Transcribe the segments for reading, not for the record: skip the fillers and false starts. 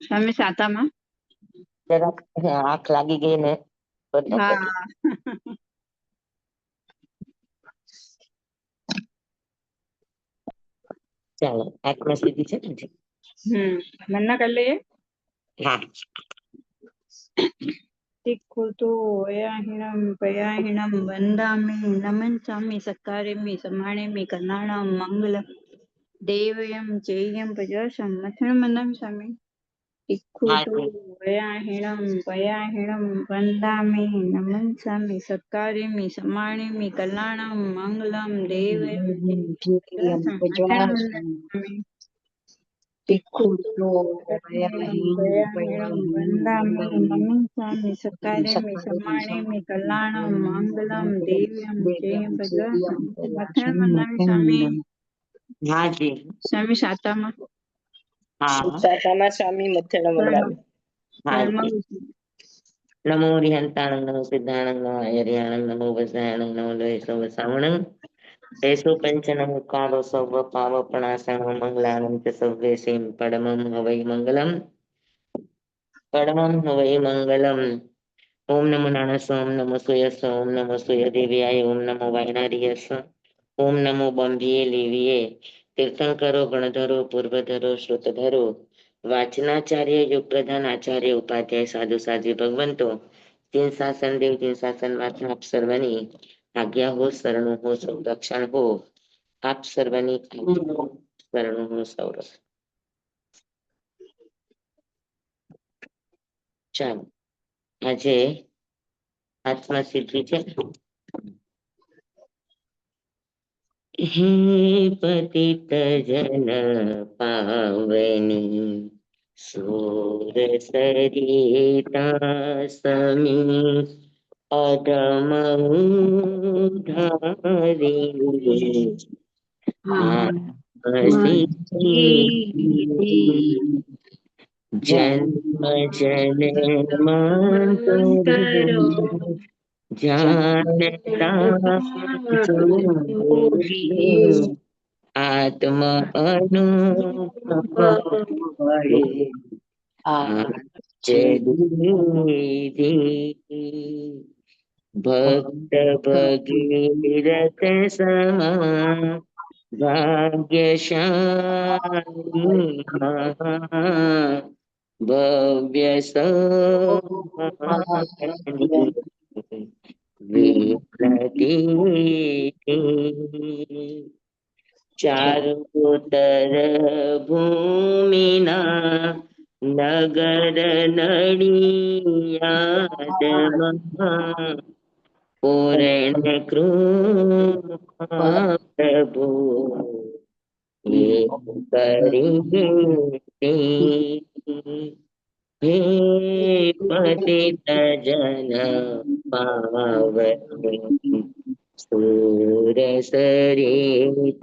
સ્વામી સાતામાં જરાક આંખ લાગી ગઈ ને હા ચાલો આંખમાં સીધી છે ને મન્ના કરી લઈએ હા તિખુતો વયાહીણમ પયાહીણમ વંદામી નમંસામિ સત્કારેમિ સમાણેમિ કનાણમ મંગલમ દેવયમ ચેયમ પજસમ મથણ મંદમ સ્વામી તિખુતો વયાહીણમ પયાહીણમ વંદામિ નમંસામિ સત્કારેમિ સમાણેમિ કલ્યાણમ મંગલમ દેવયમ ચેયમ પજસમ સ્વામી તિખુતો વયાહીણમ વંદામિ નમંસામિ સત્કારેમિ સમાણેમિ કલ્યાણમ મંગલમ દેવ્યમ ચેયમ પજસમ મથણ મંદમ સ્વામી હાજી સ્વામી સાતામાં સાતામાં સ્વામી મથણ મંદામિ નમો રિહંતાણં નમો સિદ્ધાણં નમો આયર્યાણં નમો વસાયણં નમો લોહેશો વસાવણં એસો પંચનમ કાળો સર્વ પાવપણાસણો મંગલાનં ચ સર્વેસીમ પરમં હવૈ મંગલમ ઓમ નમો નારાયણ ઓમ નમો સૂયસ ઓમ નમો સૂય દેવ્યાય ઓમ નમો વાયનાર્યસ ઓમ નમો બંધ્યે લેવીએ તીર્થંકરો ગણધરો પૂર્વધરો શ્રુતધરો વાચનાચાર્ય યુગ પ્રધાન આચાર્ય ઉપાધ્યાય સાધુ સાધ્વી ભગવંતો તીન શાસન દેવ તીન શાસન માત્રા આપ સર્વની આજ્ઞા હો શરણો હો સંરક્ષણ હો આપ સર્વની શરણો હો સૌરક્ષ ચાલો આજે આત્મા સિદ્ધિ છે હે પતિત જન પાવની સુર સરિતા સમી અધમ જન્મ જન્માંતરો જાનતા આત્મ ભક્ત ભગીરથ સમા ભાગ્યશાળી ભવ્ય ચારુતર ભૂમિના નગર નડિયાદમાં પૂર્ણ કૃપા પ્રભુ એ કરી હે પતિત જન પાવની સુર સરિતા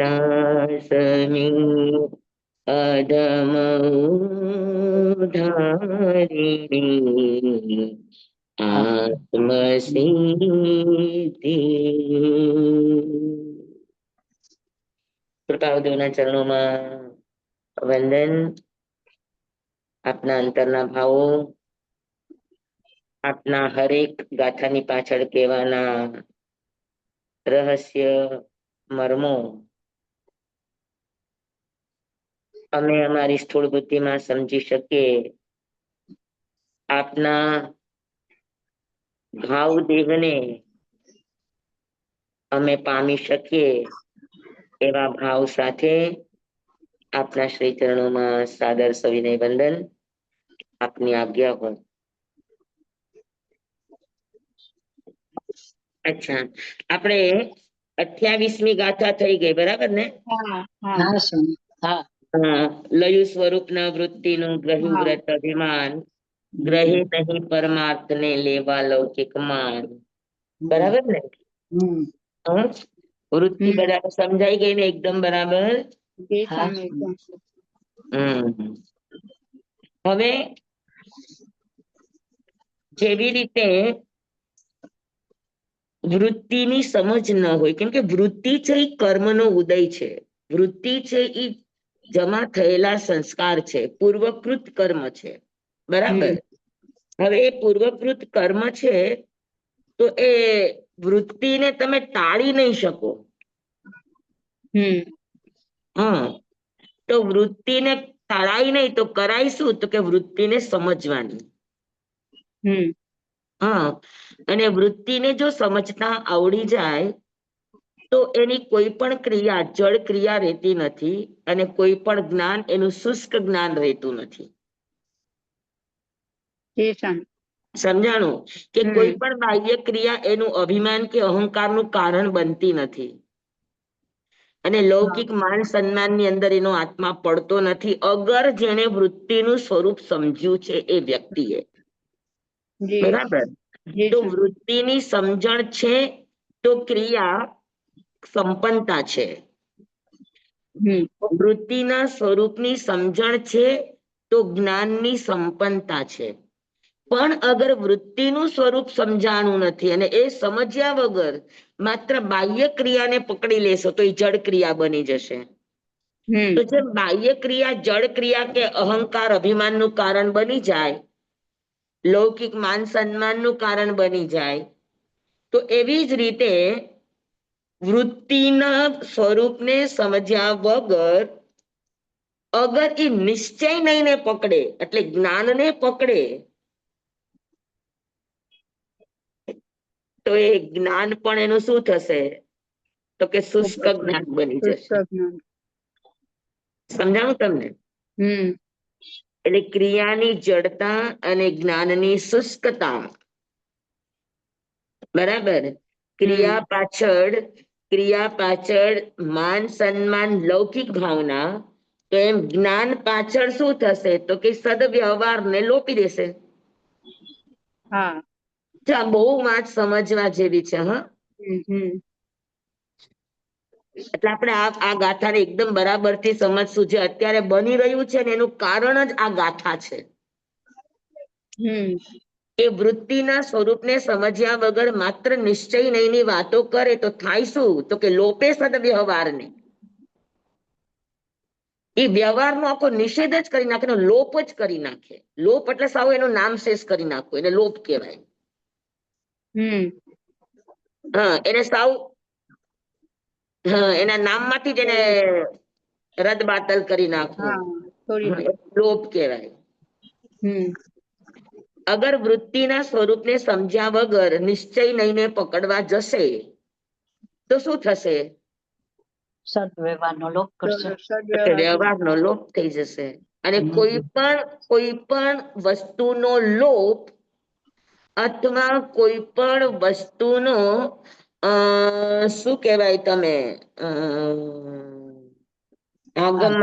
સમી અધમ ધારિણી આત્મ સિદ્ધિ કૃપાવદેવના ચરણોમાં વંદન આપના અંતરના ભાવો આપના હરેક ગાથાની પાછળ કહેવાના રહસ્ય મર્મો અમે અમારી સ્થૂળ બુદ્ધિમાં સમજી શકીએ આપના ભાવ દેહને અમે પામી શકીએ એવા ભાવ સાથે આપના શ્રી ચરણોમાં સાદર સવિનય વંદન આપની આજ્ઞા હોય અચ્છા આપણે 28મી ગાથા થઈ ગઈ બરાબર ને લયુ સ્વરૂપના વૃત્તિનું ગ્રહ્યું વ્રત અભિમાન ગ્રહે નહીં પરમાર્થ ને લેવા લૌકિક માન બરાબર ને વૃત્તિ બરાબર સમજાઈ ગઈ ને એકદમ બરાબર હવે જેવી રીતે વૃત્તિની સમજ ન હોય કેમ કે વૃત્તિ છે એ કર્મનો ઉદય છે વૃત્તિ છે એ જમા થયેલા સંસ્કાર છે, પૂર્વકૃત કર્મ છે, બરાબર. હવે એ પૂર્વકૃત કર્મ છે તો એ વૃત્તિને તમે ટાળી નહીં શકો. હા, તો વૃત્તિને ટાળાય નહીં તો કરાય શું? તો કે વૃત્તિને સમજવાની. હા, અને વૃત્તિને જો સમજતા આવડી જાય તો એની કોઈ પણ ક્રિયા જળ ક્રિયા રહેતી નથી, અને કોઈ પણ જ્ઞાન એનું શુષ્ક જ્ઞાન રહેતું નથી. સમજાણું? કે કોઈ પણ બાહ્ય ક્રિયા એનું અભિમાન કે અહંકારનું કારણ બનતી નથી, અને લૌકિક માન સન્માનની અંદર એનો આત્મા પડતો નથી, અગર જેને વૃત્તિનું સ્વરૂપ સમજ્યું છે એ વ્યક્તિએ. બરાબર. તો વૃત્તિની સમજણ છે તો ક્રિયા સંપન્નતા છે. વૃત્તિના સ્વરૂપની સમજણ છે તો જ્ઞાનની સંપન્નતા છે. પણ અગર વૃત્તિનું સ્વરૂપ સમજાણું નથી અને એ સમજ્યા વગર માત્ર બાહ્ય ક્રિયાને પકડી લેશો તો એ જડ ક્રિયા બની જશે. તો જે બાહ્ય ક્રિયા જડ ક્રિયા કે અહંકાર અભિમાનનું કારણ બની જાય, લૌકિક માન સન્માનનું કારણ બની જાય, તો એવી જ રીતે વૃત્તિના સ્વરૂપને સમજ્યા વગર અગર એ નિશ્ચય નહીં પકડે, એટલે જ્ઞાનને પકડે, તો એ જ્ઞાન પણ એનું શું થશે? તો કે શુષ્ક જ્ઞાન બની જશે. સમજાવું તમને? એટલે ક્રિયાની જડતા અને જ્ઞાનની શુષ્કતા. બરાબર. ક્રિયા પાછળ માન સન્માન લૌકિક ભાવના, તો એમ જ્ઞાન પાછળ શું થશે? તો કે સદવ્યવહારને લોપી દેશે. બહુ વાત સમજવા જેવી છે. હા, એટલે આપણે આ ગાથાને એકદમ બરાબરથી સમજશું. જે અત્યારે બની રહ્યું છે ને એનું કારણ જ આ ગાથા છે. એ વૃત્તિના સ્વરૂપને સમજ્યા વગર માત્ર નિશ્ચય નહીંની વાતો કરે તો થાય શું? તો કે લોપે સદવ્યવહારને. એ વ્યવહારનો આખો નિષેધ જ કરી નાખે, લોપ જ કરી નાખે. લોપ એટલે સાવ એનું નામ શેષ કરી નાખવું, એને લોપ કહેવાય. હા, એને સાવ એના નામમાંથી જ એને રદ બાતલ કરી નાખવું, લોપ કહેવાય. અગર વૃત્તિના સ્વરૂપને સમજ્યા વગર નિશ્ચય નહીંને પકડવા જશે તો શું થશે? સદવ્યવહારનો લોપ કરશે. વ્યવહારનો લોપ થઈ જશે. અને કોઈ પણ વસ્તુનો લોપ અથવા કોઈ પણ વસ્તુનો શું કહેવાય, તમે આગમ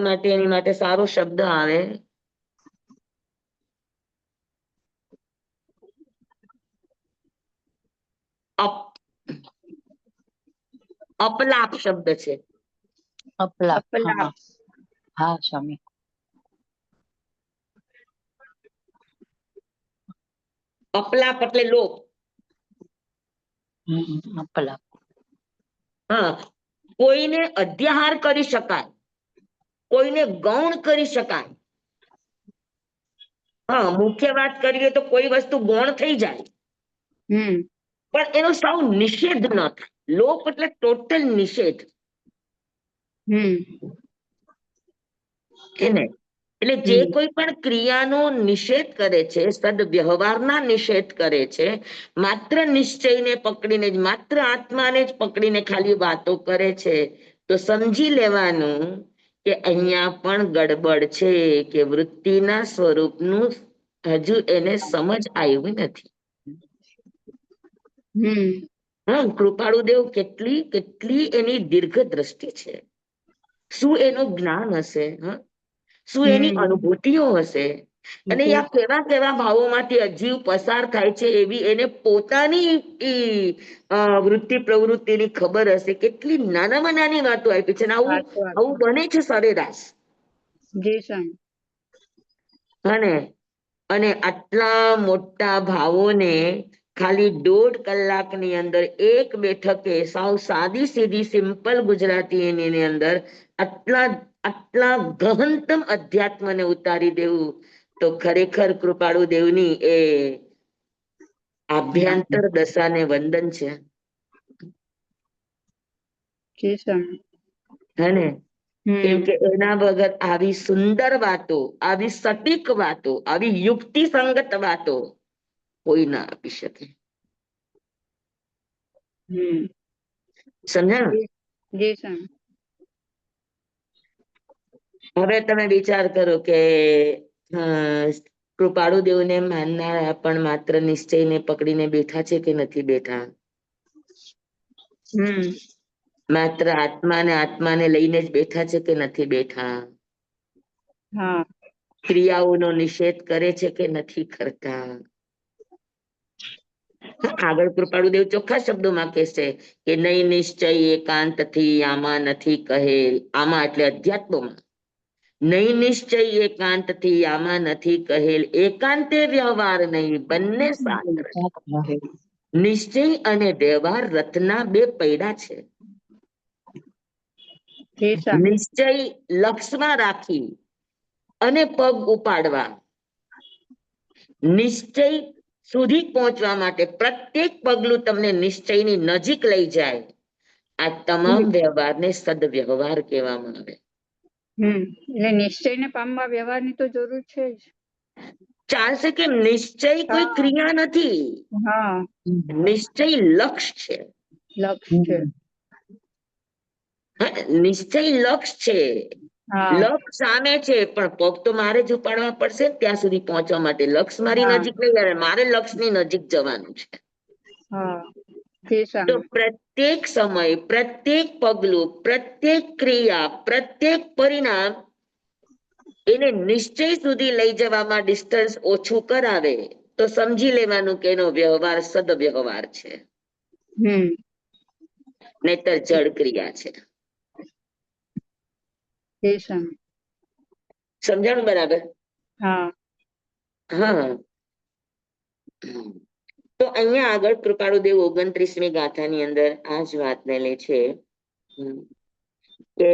માટે એની માટે સારો શબ્દ આવે, અપલાપ શબ્દ છે. અપલાપ. હા સ્વામી. અપલાપ એટલે લોપ. અપલાપ. હા, કોઈને અધ્યાહાર કરી શકાય, કોઈને ગૌણ કરી શકાય. હા, મુખ્ય વાત કરીએ તો કોઈ વસ્તુ ગૌણ થઈ જાય, પણ એનો સાવ નિષેધ ન થાય. લોપ એટલે ટોટલ નિષેધ. એટલે જે કોઈ પણ ક્રિયાનો નિષેધ કરે છે, સદવ્યવહારના નિષેધ કરે છે, માત્ર નિશ્ચયને પકડીને જ, માત્ર આત્માને જ પકડીને ખાલી વાતો કરે છે, તો સમજી લેવાનું કે અહીંયા પણ ગડબડ છે, કે વૃત્તિના સ્વરૂપનું હજુ એને સમજ આવી નથી. હા, કૃપાળુદેવ કેટલી એની દીર્ઘ દ્રષ્ટિ છે. શું એનું જ્ઞાન હશે? શું એની અનુભૂતિઓ હશે? અને આ કેવા ભાવોમાંથી અજીવ પસાર થાય છે, એવી એને પોતાની વૃત્તિ પ્રવૃત્તિની ખબર હશે. કેટલી નાનામાં નાની વાતો આપી છે. આવું બને છે સરેરાશ. અને આટલા મોટા ભાવોને ખાલી 1.5 કલાકની અંદર એક બેઠકે સાવ સાદી સીધી સિમ્પલ ગુજરાતી એની અંદર આટલા આટલા ગહનતમ અધ્યાત્મને ઉતારી દેવું તો ખરેખર કૃપાળુ દેવની એ આભ્યંતર દશાને વંદન છે. જી સ્વામી. હે ને? કેમ કે એના વગર આવી સુંદર વાતો, આવી સટીક વાતો, આવી યુક્તિસંગત વાતો કોઈ ના આપી શકે. સમજ્યા? જી સ્વામી. હવે તમે વિચાર કરો કે કૃપાળુ દેવને માનનારા પણ માત્ર નિશ્ચયને પકડીને બેઠા છે કે નથી બેઠા? માત્ર આત્માને લઈને જ બેઠા છે કે નથી બેઠા? હા. ક્રિયાઓનો નિષેધ કરે છે કે નથી કરતા? આગળ કૃપાળુદેવ ચોખ્ખા શબ્દોમાં કહેશે કે નહીં નિશ્ચય એકાંતથી આમાં નથી કહેલ. આમાં એટલે અધ્યાત્મમાં. નહીં નિશ્ચય એકાંતથી આમાં નથી કહેલ. એકાંતે વ્યવહાર નહીં, બંને સાથ રહે. નિશ્ચય અને વ્યવહાર રથના બે પૈડા છે. નિશ્ચય લક્ષમાં રાખી અને પગ ઉપાડવા, નિશ્ચય સુધી પહોંચવા માટે પ્રત્યેક પગલું તમને નિશ્ચયની નજીક લઈ જાય. આ તમામ વ્યવહારને સદવ્યવહાર કહેવામાં આવે. એટલે નિશ્ચયને પામવા વ્યવહારની તો જરૂર છે જ. ચાલશે કે નિશ્ચય કોઈ ક્રિયા નથી. નિશ્ચય લક્ષ છે. લક્ષ છે. નિશ્ચય લક્ષ છે. લક્ષ સામે છે પણ પગ તો મારે જ ઉપાડવા પડશે ત્યાં સુધી પહોંચવા માટે. લક્ષ મારી નજીક નહીં આવે, મારે લક્ષની નજીક જવાનું છે. તો પ્રત્યેક સમય, પ્રત્યેક પગલું, પ્રત્યેક ક્રિયા, પ્રત્યેક પરિણામ એને નિશ્ચય સુધી લઈ જવામાં ડિસ્ટન્સ ઓછું કરાવે તો સમજી લેવાનું કે એનો વ્યવહાર સદવ્યવહાર છે, નહીતર જડ ક્રિયા છે. સમજાણું બરાબર? હા. તો અહીંયા આગળ કૃપાળુદેવ 29મી ગાથાની અંદર આ જ વાતને લે છે કે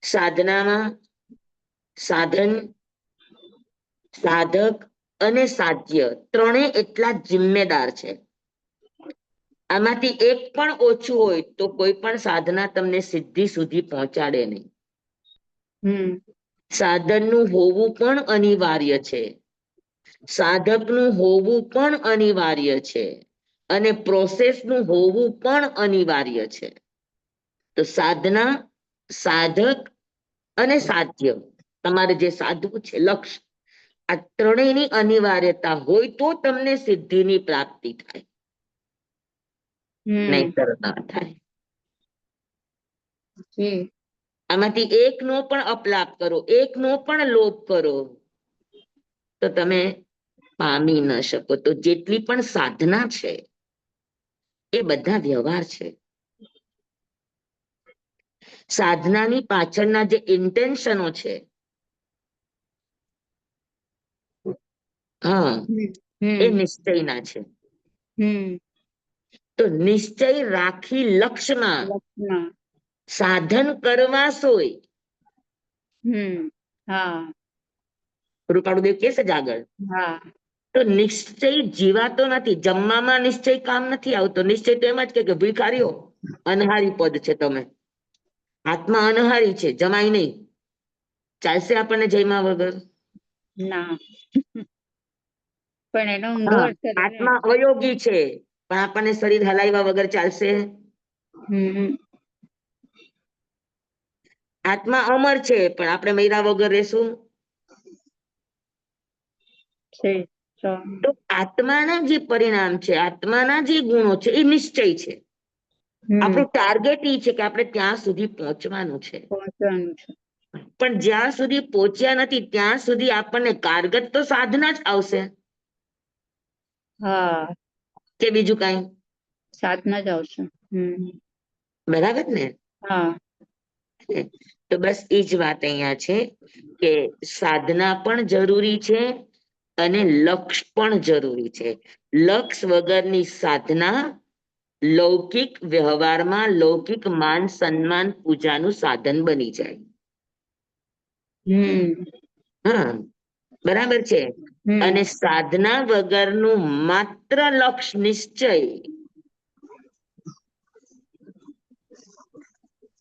સાધનામાં સાધન, સાધક અને સાધ્ય ત્રણેય એટલા જિમ્મેદાર છે. આમાંથી એક પણ ઓછું હોય તો કોઈ પણ સાધના તમને સિદ્ધિ સુધી પહોંચાડે નહીં. સાધનનું હોવું પણ અનિવાર્ય છે, સાધકનું હોવું પણ અનિવાર્ય છે અને પ્રોસેસનું હોવું પણ અનિવાર્ય છે. તો સાધના, સાધક અને સાધ્ય, તમારે જે સાધવું છે લક્ષ્ય, આ ત્રણેયની અનિવાર્યતા હોય તો તમને સિદ્ધિની પ્રાપ્તિ થાય, નહીતર ના થાય. આમાંથી એકનો પણ અપલાપ કરો, એકનો પણ લોપ કરો તો તમે પામી ન શકો. તો જેટલી પણ સાધના છે એ બધા વ્યવહાર છે. સાધનાની પાછળના જે ઇન્ટેન્શનો છે એ નિશ્ચયના છે. તો નિશ્ચય રાખી લક્ષ્યમાં સાધન કરવા સોય. કૃપાળુદેવ કે છે જ આગળ. તો નિશ્ચય જીવાતો નથી. જમવામાં નિશ્ચય કામ નથી આવતો. નિશ્ચય તો એમ જ કે ભિખારીઓ અનહારી પદ છે, તમે આત્મા અનહારી છે, જમાય નહીં. ચાલશે આપણને જમ્યા વગર? ના. પણ એનો ઊંધો અર્થ આત્મા અયોગી છે પણ આપણને શરીર હલાવ્યા વગર ચાલશે? આત્મા અમર છે પણ આપણે મર્યા વગર રહેશું? તો આત્માના જે પરિણામ છે, આત્માના જે ગુણો છે એ નિશ્ચય છે. આપણું ટાર્ગેટ એ છે કે આપણે ત્યાં સુધી પહોંચવાનું છે. પણ જ્યાં સુધી પહોંચ્યા નથી ત્યાં સુધી આપણને કારગત તો સાધના જ આવશે. કે બીજું કઈ? સાધના જ આવશે. બરાબર ને? તો બસ એ જ વાત અહીંયા છે કે સાધના પણ જરૂરી છે અને લક્ષ પણ જરૂરી છે. લક્ષ વગરની સાધના, લૌકિક વ્યવહારમાં લૌકિક માન સન્માન પૂજાનું સાધન બની જાય. હા, બરાબર છે. અને સાધના વગરનું માત્ર લક્ષ્ય નિશ્ચય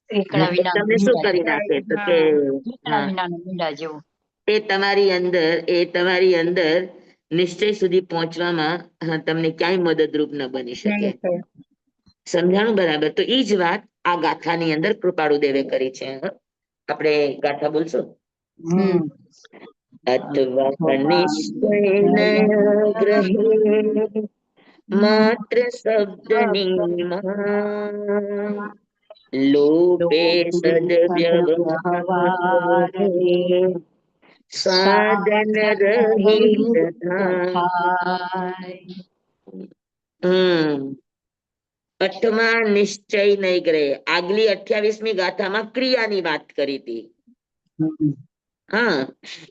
એકલા વિના તમને શું કરી નાખે? તો કે એકલા વિનાનું મીંડા જેવું. એ તમારી અંદર નિશ્ચય સુધી પહોંચવામાં તમને ક્યાંય મદદરૂપ ન બની શકે. સમજાણું બરાબર? તો એ જ વાત આ ગાથાની અંદર કૃપાળુ દેવે કરી છે. આપણે ગાથા બોલશું. અથવા નિશ્ચય ગ્રહે માત્ર શબ્દની માં લોપે સદવ્યવહારે સાધન રહિત અથમાં નિશ્ચય નહીં ગ્રહે. આગલી 28મી ગાથામાં ક્રિયાની વાત કરી હતી. હા,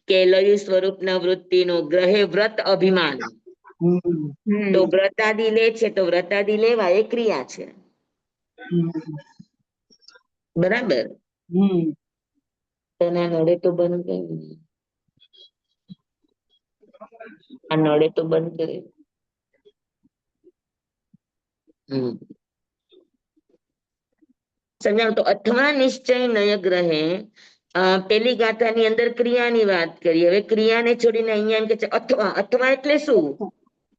કે લય સ્વરૂપના વૃત્તિનું ગ્રહે વ્રત અભિમાન. તો વ્રતાદિ લે છે, તો વ્રતાદિ લેવા એ ક્રિયા છે. બરાબર? તને નડે તો બંધ કરી, આ નડે તો બંધ કરે. સમજાવ. તો અથવા નિશ્ચય નય ગ્રહે પેલી ગાથાની અંદર ક્રિયાની વાત કરી. હવે ક્રિયાને છોડીને અહીંયા એમ કે છે અથવા. અથવા એટલે શું?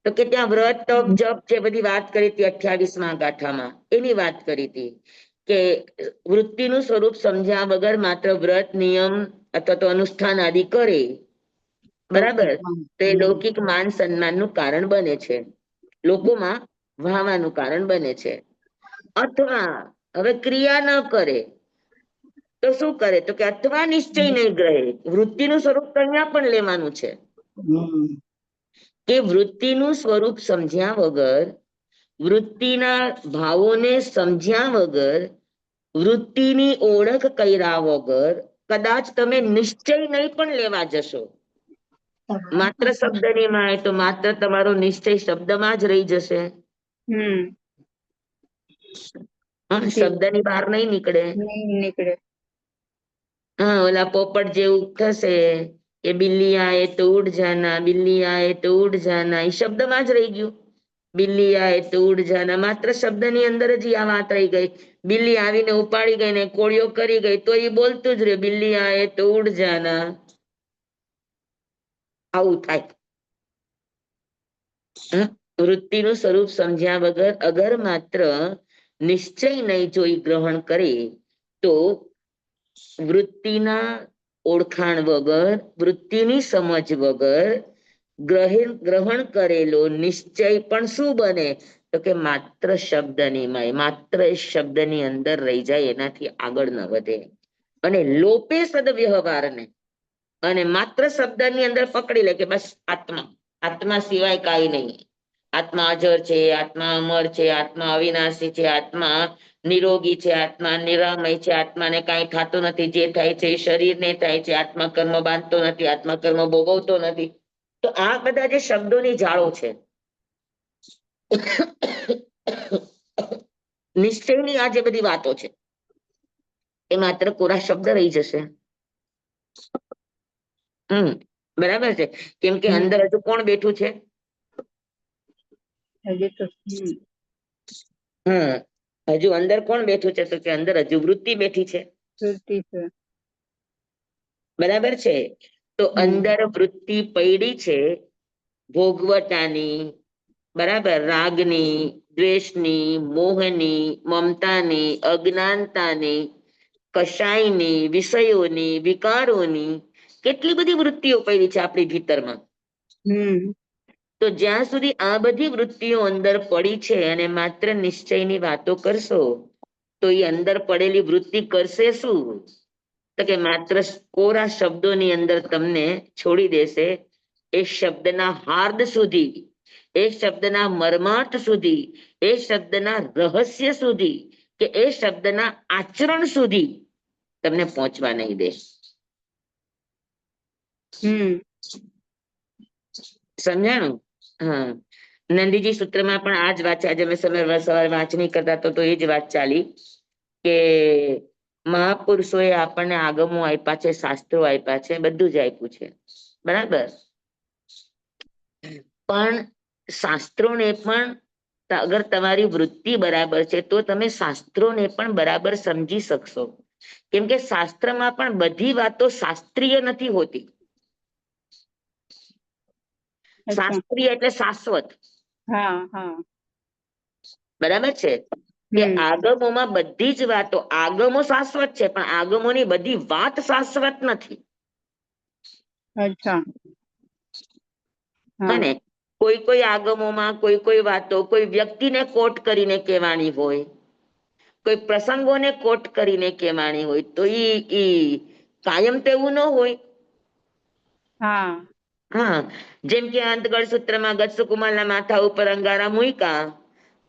તો કે ત્યાં વ્રત તપ જપ જે બધી વાત કરી હતી 28મા ગાથામાં, એની વાત કરી હતી કે વૃત્તિનું સ્વરૂપ સમજ્યા વગર માત્ર વ્રત નિયમ અથવા તો અનુષ્ઠાન આદિ કરે, બરાબર, તો એ લૌકિક માન સન્માનનું કારણ બને છે, લોકોમાં વાહવાનું કારણ બને છે. અથવા હવે ક્રિયા ન કરે તો શું કરે? તો કે અથવા નિશ્ચય નહીં ગ્રહે. વૃત્તિનું સ્વરૂપ તો અહીંયા પણ લેવાનું છે કે વૃત્તિનું સ્વરૂપ સમજ્યા વગર, વૃત્તિના ભાવોને સમજ્યા વગર, વૃત્તિની ઓળખ કર્યા વગર કદાચ તમે નિશ્ચય નહીં પણ લેવા જશો. માત્ર શબ્દની માં તો માત્ર તમારો નિશ્ચય શબ્દમાં જ રહી જશે. શબ્દની બહાર નહીં નીકળે. હા, ઓલા પોપટ જેવું થશે કે બિલ્લી આયે તો ઉડ જાના, બિલ્લી આયે તો ઉડ જાના, એ શબ્દમાં જ રહી ગયું. બિલ્લી આયે તો ઉડ જાના, માત્ર શબ્દની અંદર જ આ વાત રહી ગઈ. બિલ્લી આવીને ઉપાડી ગઈ ને કોળિયો કરી ગઈ તો એ બોલતું જ રહે, બિલ્લી આયે તો ઉડ જાના. આવું થાય. વૃત્તિનું સ્વરૂપ સમજ્યા વગર અગર માત્ર નિશ્ચય નહીં જોઈ ગ્રહણ કરે તો વૃત્તિના ઓળખાણ વગર, વૃત્તિની સમજ વગર ગ્રહણ કરેલો નિશ્ચય પણ શું બને? તો કે માત્ર શબ્દની મય, માત્ર એ શબ્દની અંદર રહી જાય, એનાથી આગળ ન વધે. અને લોપે સદવ્યવહારને, અને માત્ર શબ્દની અંદર પકડી લે કે બસ આત્મા, આત્મા સિવાય કાંઈ નહીં. આત્મા અજર છે, આત્મા અમર છે, આત્મા અવિનાશી છે, આત્મા નિરોગી છે, આત્મા નિરામય છે, આત્માને કાંઈ થતું નથી, જે થાય છે એ શરીરને થાય છે, આત્મા કર્મ બાંધતો નથી, આત્મા કર્મ ભોગવતો નથી. તો આ બધા જે શબ્દોની જાળો છે, નિશ્ચયની આ જે બધી વાતો છે, એ માત્ર કોરા શબ્દ રહી જશે. બરાબર છે. કેમ કે અંદર હજુ કોણ બેઠું છે? હજુ અંદર કોણ બેઠું છે? તો કે અંદર હજુ વૃત્તિ બેઠી છે. બરાબર છે. તો અંદર વૃત્તિ પૈડી છે ભોગવટાની, બરાબર, રાગની, દ્વેષની, મોહની, મમતાની, અજ્ઞાનતાની, કશાયની, વિષયોની, વિકારોની, કેટલી બધી વૃત્તિઓ પડી છે આપણી ભીતરમાં. તો જ્યાં સુધી આ બધી વૃત્તિઓ અંદર પડી છે અને માત્ર નિશ્ચયની વાતો કરશો તો એ અંદર પડેલી વૃત્તિ કરશે શું? તો કે માત્ર કોરા શબ્દોની અંદર તમને છોડી દેશે. એ શબ્દના હાર્દ સુધી, એ શબ્દના મર્માર્થ સુધી, એ શબ્દના રહસ્ય સુધી, કે એ શબ્દના આચરણ સુધી તમને પહોંચવા નહીં દે. સમજાણું? હા. નંદીજી સૂત્રમાં પણ આ જ વાત છે. આજે મેં સવારે વાંચણી કરતા તો એ જ વાત ચાલી કે મહાપુરુષોએ આપણને આગમો આપ્યા છે, શાસ્ત્રો આપ્યા છે, બધું જ આપ્યું છે, બરાબર. પણ શાસ્ત્રોને પણ અગર તમારી વૃત્તિ બરાબર છે તો તમે શાસ્ત્રોને પણ બરાબર સમજી શકશો. કેમ કે શાસ્ત્રમાં પણ બધી વાતો શાસ્ત્રીય નથી હોતી. અચ્છા. શાસ્ત્રીય એટલે શાશ્વત, હા હા. બરાબર છે. કે હમ. આગમોમાં બધી જ વાતો, આગમો શાશ્વત છે પણ આગમોની બધી વાત શાશ્વત નથી. અચ્છા. હા. અને કોઈ કોઈ આગમોમાં કોઈ વાતો કોઈ વ્યક્તિને કોટ કરીને કહેવાની હોય, કોઈ પ્રસંગોને કોટ કરીને કહેવાની હોય, તો ઈ કાયમ તો એવું ન હોય. હા. હા, જેમ કે અંતગળ સૂત્રમાં ગત્સુકુમારના માથા ઉપર અંગારા મૂક્યા,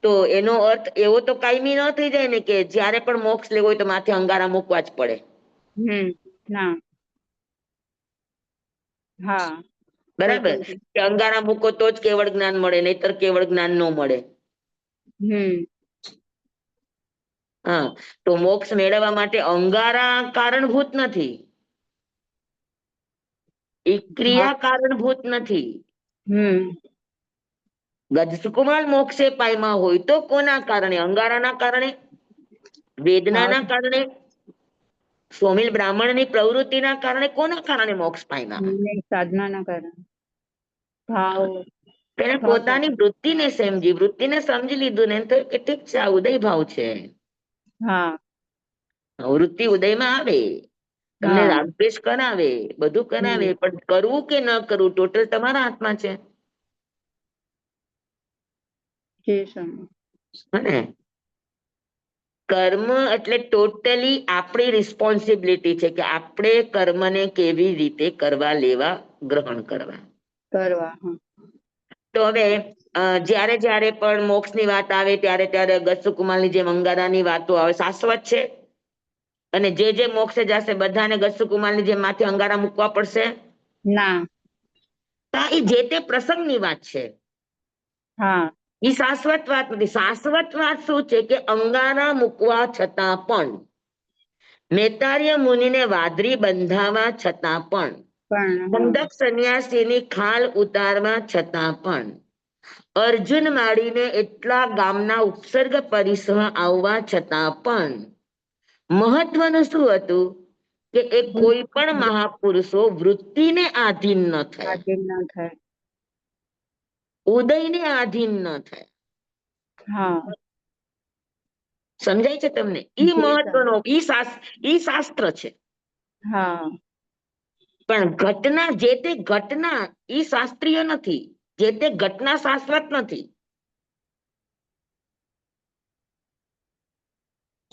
તો એનો અર્થ એવો તો કાયમી ન થઈ જાય ને કે જ્યારે પણ મોક્ષ લેવો હોય તો માથે અંગારા મૂકવા જ પડે. ના. હા. બરાબર. કોઈ. કે અંગારા મૂકો તો જ કેવળ જ્ઞાન મળે, નહીતર કેવળ જ્ઞાન ન મળે. હમ. હા, તો મોક્ષ મેળવવા માટે અંગારા કારણભૂત નથી, એ હા. ક્રિયા કારણભૂત નથી. હમ. ગજસુકુમાર મોક્ષે પાયમાં હોય તો કોના કારણે? અંગારાના કારણે, હા. વેદનાના કારણે, સોમિલ બ્રાહ્મણની પ્રવૃત્તિના કારણે. કોના કારણે મોક્ષ પામ્યા? સાધના ના કારણે. ભાવ. તેને ભાવ પોતાની વૃત્તિને સમજી લીધું ને તો કે ઠીક છે, આ ઉદય ભાવ છે. હા. વૃત્તિ ઉદયમાં આવે, તમને હા. રાગદ્વેષ કરાવે, બધું કરાવે, પણ કરવું કે ન કરવું ટોટલ તમારા હાથમાં છે. અને કર્મ એટલે ટોટલી આપણી રિસ્પોન્સિબિલિટી છે કે આપણે કર્મને કેવી રીતે કરવા, લેવા, ગ્રહણ કરવા. તો હવે જ્યારે જ્યારે પણ મોક્ષની વાત આવે ત્યારે ત્યારે ગત્સુકુમારની જેમ અંગારાની વાતો આવે, શાશ્વત છે. અને જે મોક્ષે જશે બધાને ગત્સુકુમારની જેમ માથે અંગારા મૂકવા પડશે? ના. એ જે તે પ્રસંગની વાત છે. હા. એ શાશ્વત વાત નથી. શાશ્વત વાત શું છે કે અંગારા મૂકવા છતાં પણ, મેતાર્ય મુનિને વાદળી બંધાવા છતાં પણ, પણ. ખંડક સંન્યાસીની ખાલ ઉતારવા છતાં પણ, અર્જુન માળીને એટલા ગામના ઉપસર્ગ પરિસર આવવા છતાં પણ મહત્વનું શું હતું કે એ કોઈ પણ મહાપુરુષો વૃત્તિને આધીન ન થયા, ના થાય. ઉદયને આધીન ન થાય. હા. સમજાય છે તમને? ઈ મહત્વનો, ઈ શાસ્ત્ર છે. હા. પણ ઘટના, જે તે ઘટના ઈ શાસ્ત્રીય નથી, જે તે ઘટના શાશ્વત નથી.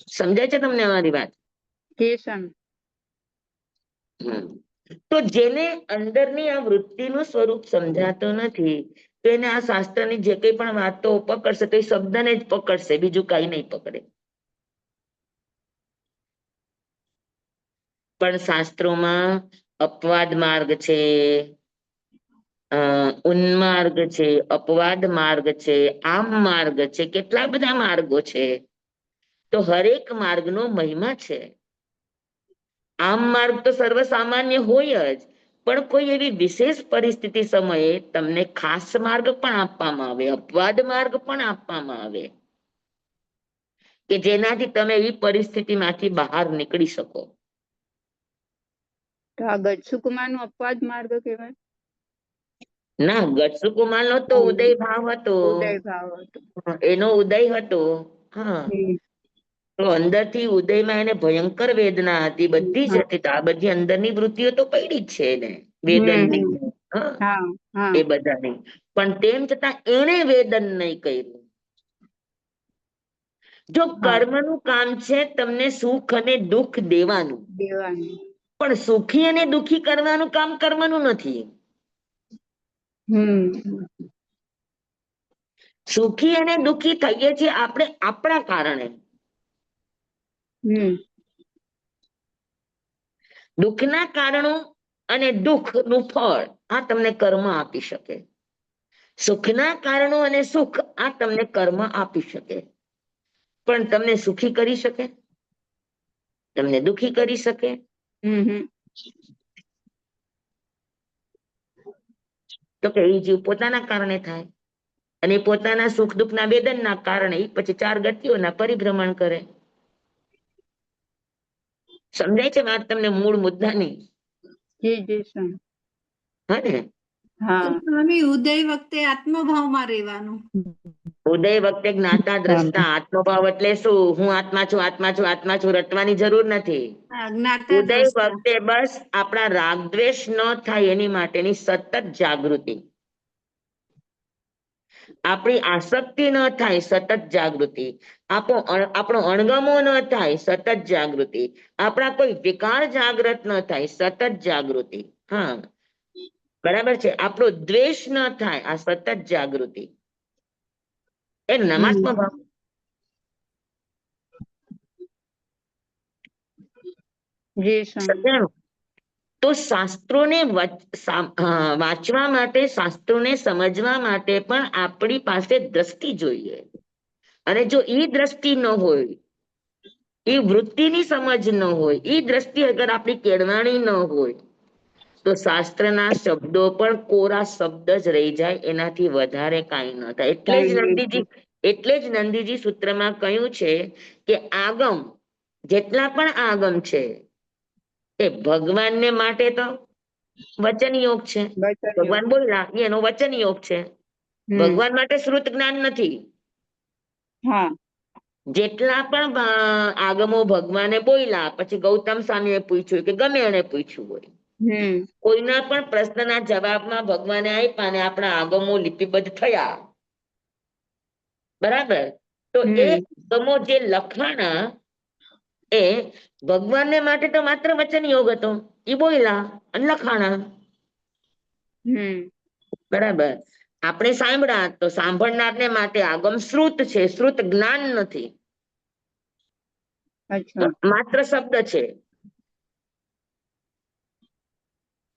સમજાય છે તમને અમારી વાત? તો જેને અંદરની આ વૃત્તિનું સ્વરૂપ સમજાતું નથી, તો એને આ શાસ્ત્રની જે કંઈ પણ વાતો પકડશે તો એ શબ્દને જ પકડશે, બીજું કઈ નહીં પકડે. પણ શાસ્ત્રોમાં અપવાદ માર્ગ છે, ઉન્માર્ગ છે, અપવાદ માર્ગ છે, આમ માર્ગ છે, કેટલા બધા માર્ગો છે. તો હરેક માર્ગનો મહિમા છે. આમ માર્ગ તો સર્વસામાન્ય હોય જ, પણ કોઈ એવી વિશેષ પરિસ્થિતિ સમયે તમને ખાસ માર્ગ પણ આપવામાં આવે, અપવાદ માર્ગ પણ આપવામાં આવે, કે જેનાથી તમે એ પરિસ્થિતિમાંથી બહાર નીકળી શકો. તો આ ગચ્છુકુમાર નો અપવાદ માર્ગ કહેવાય? ના, ગત્સુકુમાર નો તો ઉદય ભાવ હતો, ઉદય ભાવ હતો. એનો ઉદય હતો. હા, તો અંદરથી ઉદયમાં એને ભયંકર વેદના હતી, બધી જ હતી. તો આ બધી અંદરની વૃત્તિઓ તો પડી જ છે એને, વેદનની. હા, હા. હા. એ બધાની. પણ તેમ છતાં એને વેદન નહીં કર્યું. જો હા. કર્મનું કામ છે તમને સુખ અને દુઃખ દેવાનું, દેવાની. પણ સુખી અને દુઃખી કરવાનું કામ કર્મનું નથી. સુખી અને દુઃખી થઈએ છીએ આપણે આપણા કારણે. દુઃખના કારણો અને દુઃખનું ફળ આ તમને કર્મ આપી શકે. સુખના કારણો અને સુખ આ તમને કર્મ આપી શકે, પણ તમને સુખી કરી શકે, તમને દુખી કરી શકે? હમ તો કે એ જીવ પોતાના કારણે થાય, અને પોતાના સુખ દુઃખના વેદનના કારણે ઈ પછી 4 ગતિઓના પરિભ્રમણ કરે. સમજાય છે વાત તમને મૂળ મુદ્દાની? જી સ્વામી. હા ને? હા સ્વામી ઉદય વખતે આત્મભાવમાં રહેવાનું. ઉદય વખતે જ્ઞાતા દ્રષ્ટા આત્મભાવ એટલે શું? હું આત્મા છું, આત્મા છું, આત્મા છું રટવાની જરૂર નથી. જ્ઞાતા ઉદય દ્રષ્ટા. વખતે બસ આપણા રાગ દ્વેષ ન થાય એની માટેની સતત જાગૃતિ, આપણી આસક્તિ ન થાય સતત જાગૃતિ, આપણો અણગમો ન થાય સતત જાગૃતિ, આપણા કોઈ વિકાર જાગૃત ન થાય સતત જાગૃતિ. હા બરાબર છે. આપણો દ્વેષ ન થાય આ સતત જાગૃતિ, એ નમાત્મ ભાવ. જી સ્વામી. સમજાણું? તો શાસ્ત્રોને વાંચવા માટે, શાસ્ત્રોને સમજવા માટે પણ આપણી પાસે દ્રષ્ટિ જોઈએ. અને જો ઈ દ્રષ્ટિ ન હોય, એ વૃત્તિની સમજ ન હોય, એ દ્રષ્ટિ અગર આપણી કેળવાણી ન હોય, તો શાસ્ત્રના શબ્દો પણ કોરા શબ્દ જ રહી જાય, એનાથી વધારે કાંઈ ન થાય. એટલે જ નંદીજી સૂત્રમાં કહ્યું છે કે આગમ, જેટલા પણ આગમ છે એ ભગવાનને માટે તો વચન યોગ છે. ભગવાન બોલ્યા એનો વચન યોગ છે. ભગવાન માટે શ્રુત જ્ઞાન નથી. હા જેટલા પણ આગમો ભગવાને બોલ્યા, પછી ગૌતમ સ્વામીએ પૂછ્યું કે ગમે એને પૂછ્યું હોય, કોઈના પણ પ્રશ્નના જવાબમાં ભગવાને આપ્યા અને આપણા આગમો લિપિબદ્ધ થયા. બરાબર? તો એ આગમો જે લખાણા એ ભગવાનને માટે તો માત્ર વચન યોગ હતો, એ બોલ્યા અને લખાણા. બરાબર? આપણે સાંભળ્યા તો સાંભળનારને માટે આગમ શ્રુત છે, શ્રુત જ્ઞાન નથી. માત્ર શબ્દ છે.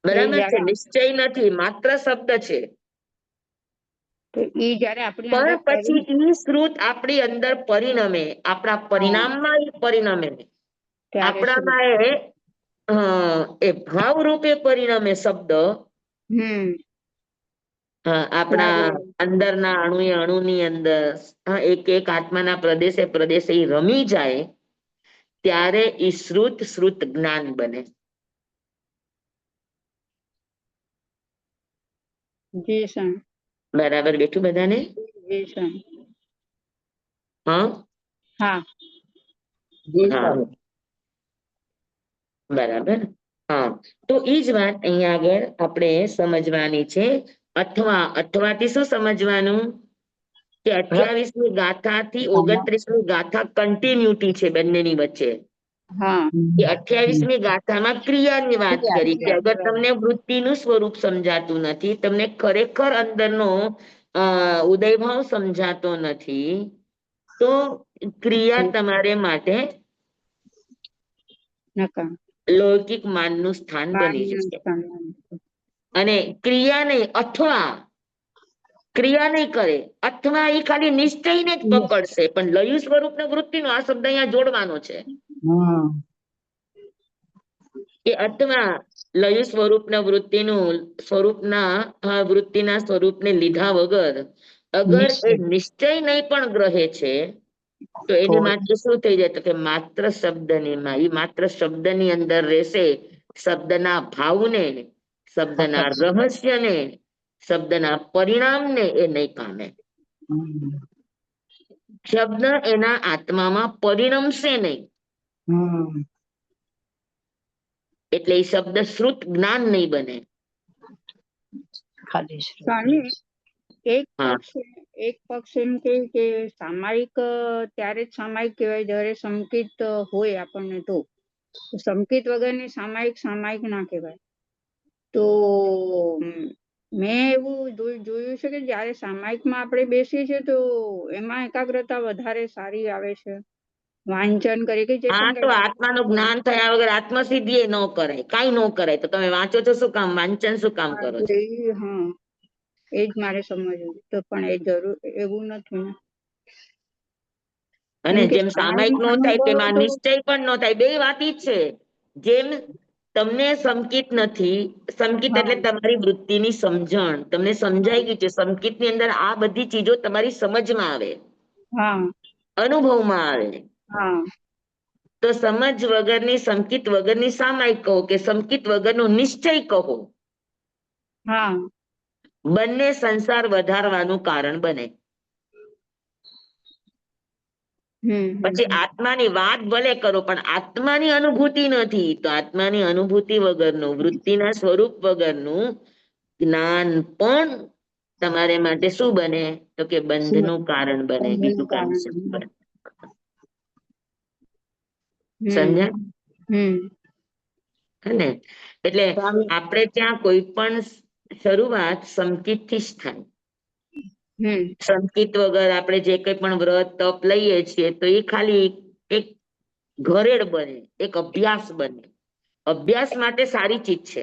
બરાબર છે? નિશ્ચય નથી, માત્ર શબ્દ છે. પણ પછી ઈ શ્રુત આપણી અંદર પરિણમે, આપણા પરિણામમાં એ પરિણમે, આપણામાં એ ભાવ રૂપે પરિણમે શબ્દ. આપણા અંદરના અણુની અંદર એક એક આત્માના પ્રદેશે પ્રદેશે ઈ રમી જાય, ત્યારે ઈ શ્રુત જ્ઞાન બને. જી સ્વામી. બરાબર બેઠું બધાને? જી સ્વામી. હા હા હા બરાબર. હા તો ઈ જ વાત અહીંયા આગળ આપણે સમજવાની છે. અથવાથી શું સમજવાનું? કે 28મી ગાથા થી 29મી ગાથા કન્ટિન્યુટી છે બંનેની વચ્ચે. કે 28મી ગાથામાં ક્રિયાની વાત કરી કે અગર તમને વૃત્તિનું સ્વરૂપ સમજાતું નથી, તમને ખરેખર અંદરનો ઉદયભાવ સમજાતો નથી, તો ક્રિયા તમારે માટે લૌકિક માનનું સ્થાન બની જશે. અને ક્રિયા નહીં, અથવા ક્રિયા નહીં કરે, અથવા એ ખાલી નિશ્ચયને જ પકડશે, પણ લયુ સ્વરૂપ ને વૃત્તિનો આ શબ્દ અહીંયા જોડવાનો છે. કે અથવા લયુ સ્વરૂપના વૃત્તિના સ્વરૂપને લીધા વગર અગર એ નિશ્ચય નહીં પણ ગ્રહે છે, તો એની માટે શું થઈ જાય? તો કે માત્ર શબ્દની એ માત્ર શબ્દની અંદર રહેશે. શબ્દના ભાવને, શબ્દના રહસ્યને, શબ્દના પરિણામને એ નહીં પામે. શબ્દ એના આત્મામાં પરિણમશે નહીં, એટલે એ શબ્દ શ્રુત જ્ઞાન નહીં બને. સ્વામી, એક પક્ષ એમ કે સામાયિક ત્યારે જ સામાયિક કહેવાય જ્યારે સંકિત હોય આપણને, તો સંકિત વગરની સામાયિક ના કહેવાય. તો મેં એવું જોયું છે કે જયારે સામાયિકમાં આપણે બેસીએ છીએ તો એમાં એકાગ્રતા વધારે સારી આવે છે. વાંચન કરી કે તો આત્માનું જ્ઞાન થયા વગર આત્મસિદ્ધિ ન કરાય, કઈ ન કરાય. તો તમે વાંચો છો શું કામ? વાંચન શું કામ કરો છો? એ જ મારે સમજવું તો પણ એ જરૂર એવું નથી ને. અને કેમ કે જેમ સામાયિક નો થાય અનુભવો તેમાં તો નિશ્ચય પણ ન થાય, બે વાત ઈ જ છે. જેમ તમને સંકિત નથી, સંકિત એટલે હા તમારી વૃત્તિની સમજણ, તમને સમજાઈ ગઈ છે. સંકિત ની અંદર આ બધી ચીજો તમારી સમજમાં આવે, હા અનુભવમાં આવે. હા તો સમજ વગરની, સંકિત વગરની સામાયિક કહો કે સંકિત વગરનો નિશ્ચય કહો, હા બંને સંસાર વધારવાનું કારણ બને. પછી હમ આત્માની વાત ભલે કરો પણ આત્માની અનુભૂતિ નથી, તો આત્માની અનુભૂતિ વગરનું, વૃત્તિના સ્વરૂપ વગરનું જ્ઞાન પણ તમારે માટે શું બને? તો કે બંધનું કારણ બને, બીજું કાંઈ શું બને? સમજ્યા? હે? એટલે સ્વામી આપણે ત્યાં કોઈ પણ શરૂઆત સંકિત થી જ થાય. સંકિત વગર આપણે જે કઈ પણ વ્રત તપ લઈએ છીએ તો એ ખાલી એક ઘરેડ બને, એક અભ્યાસ બને. અભ્યાસ માટે સારી ચીજ છે,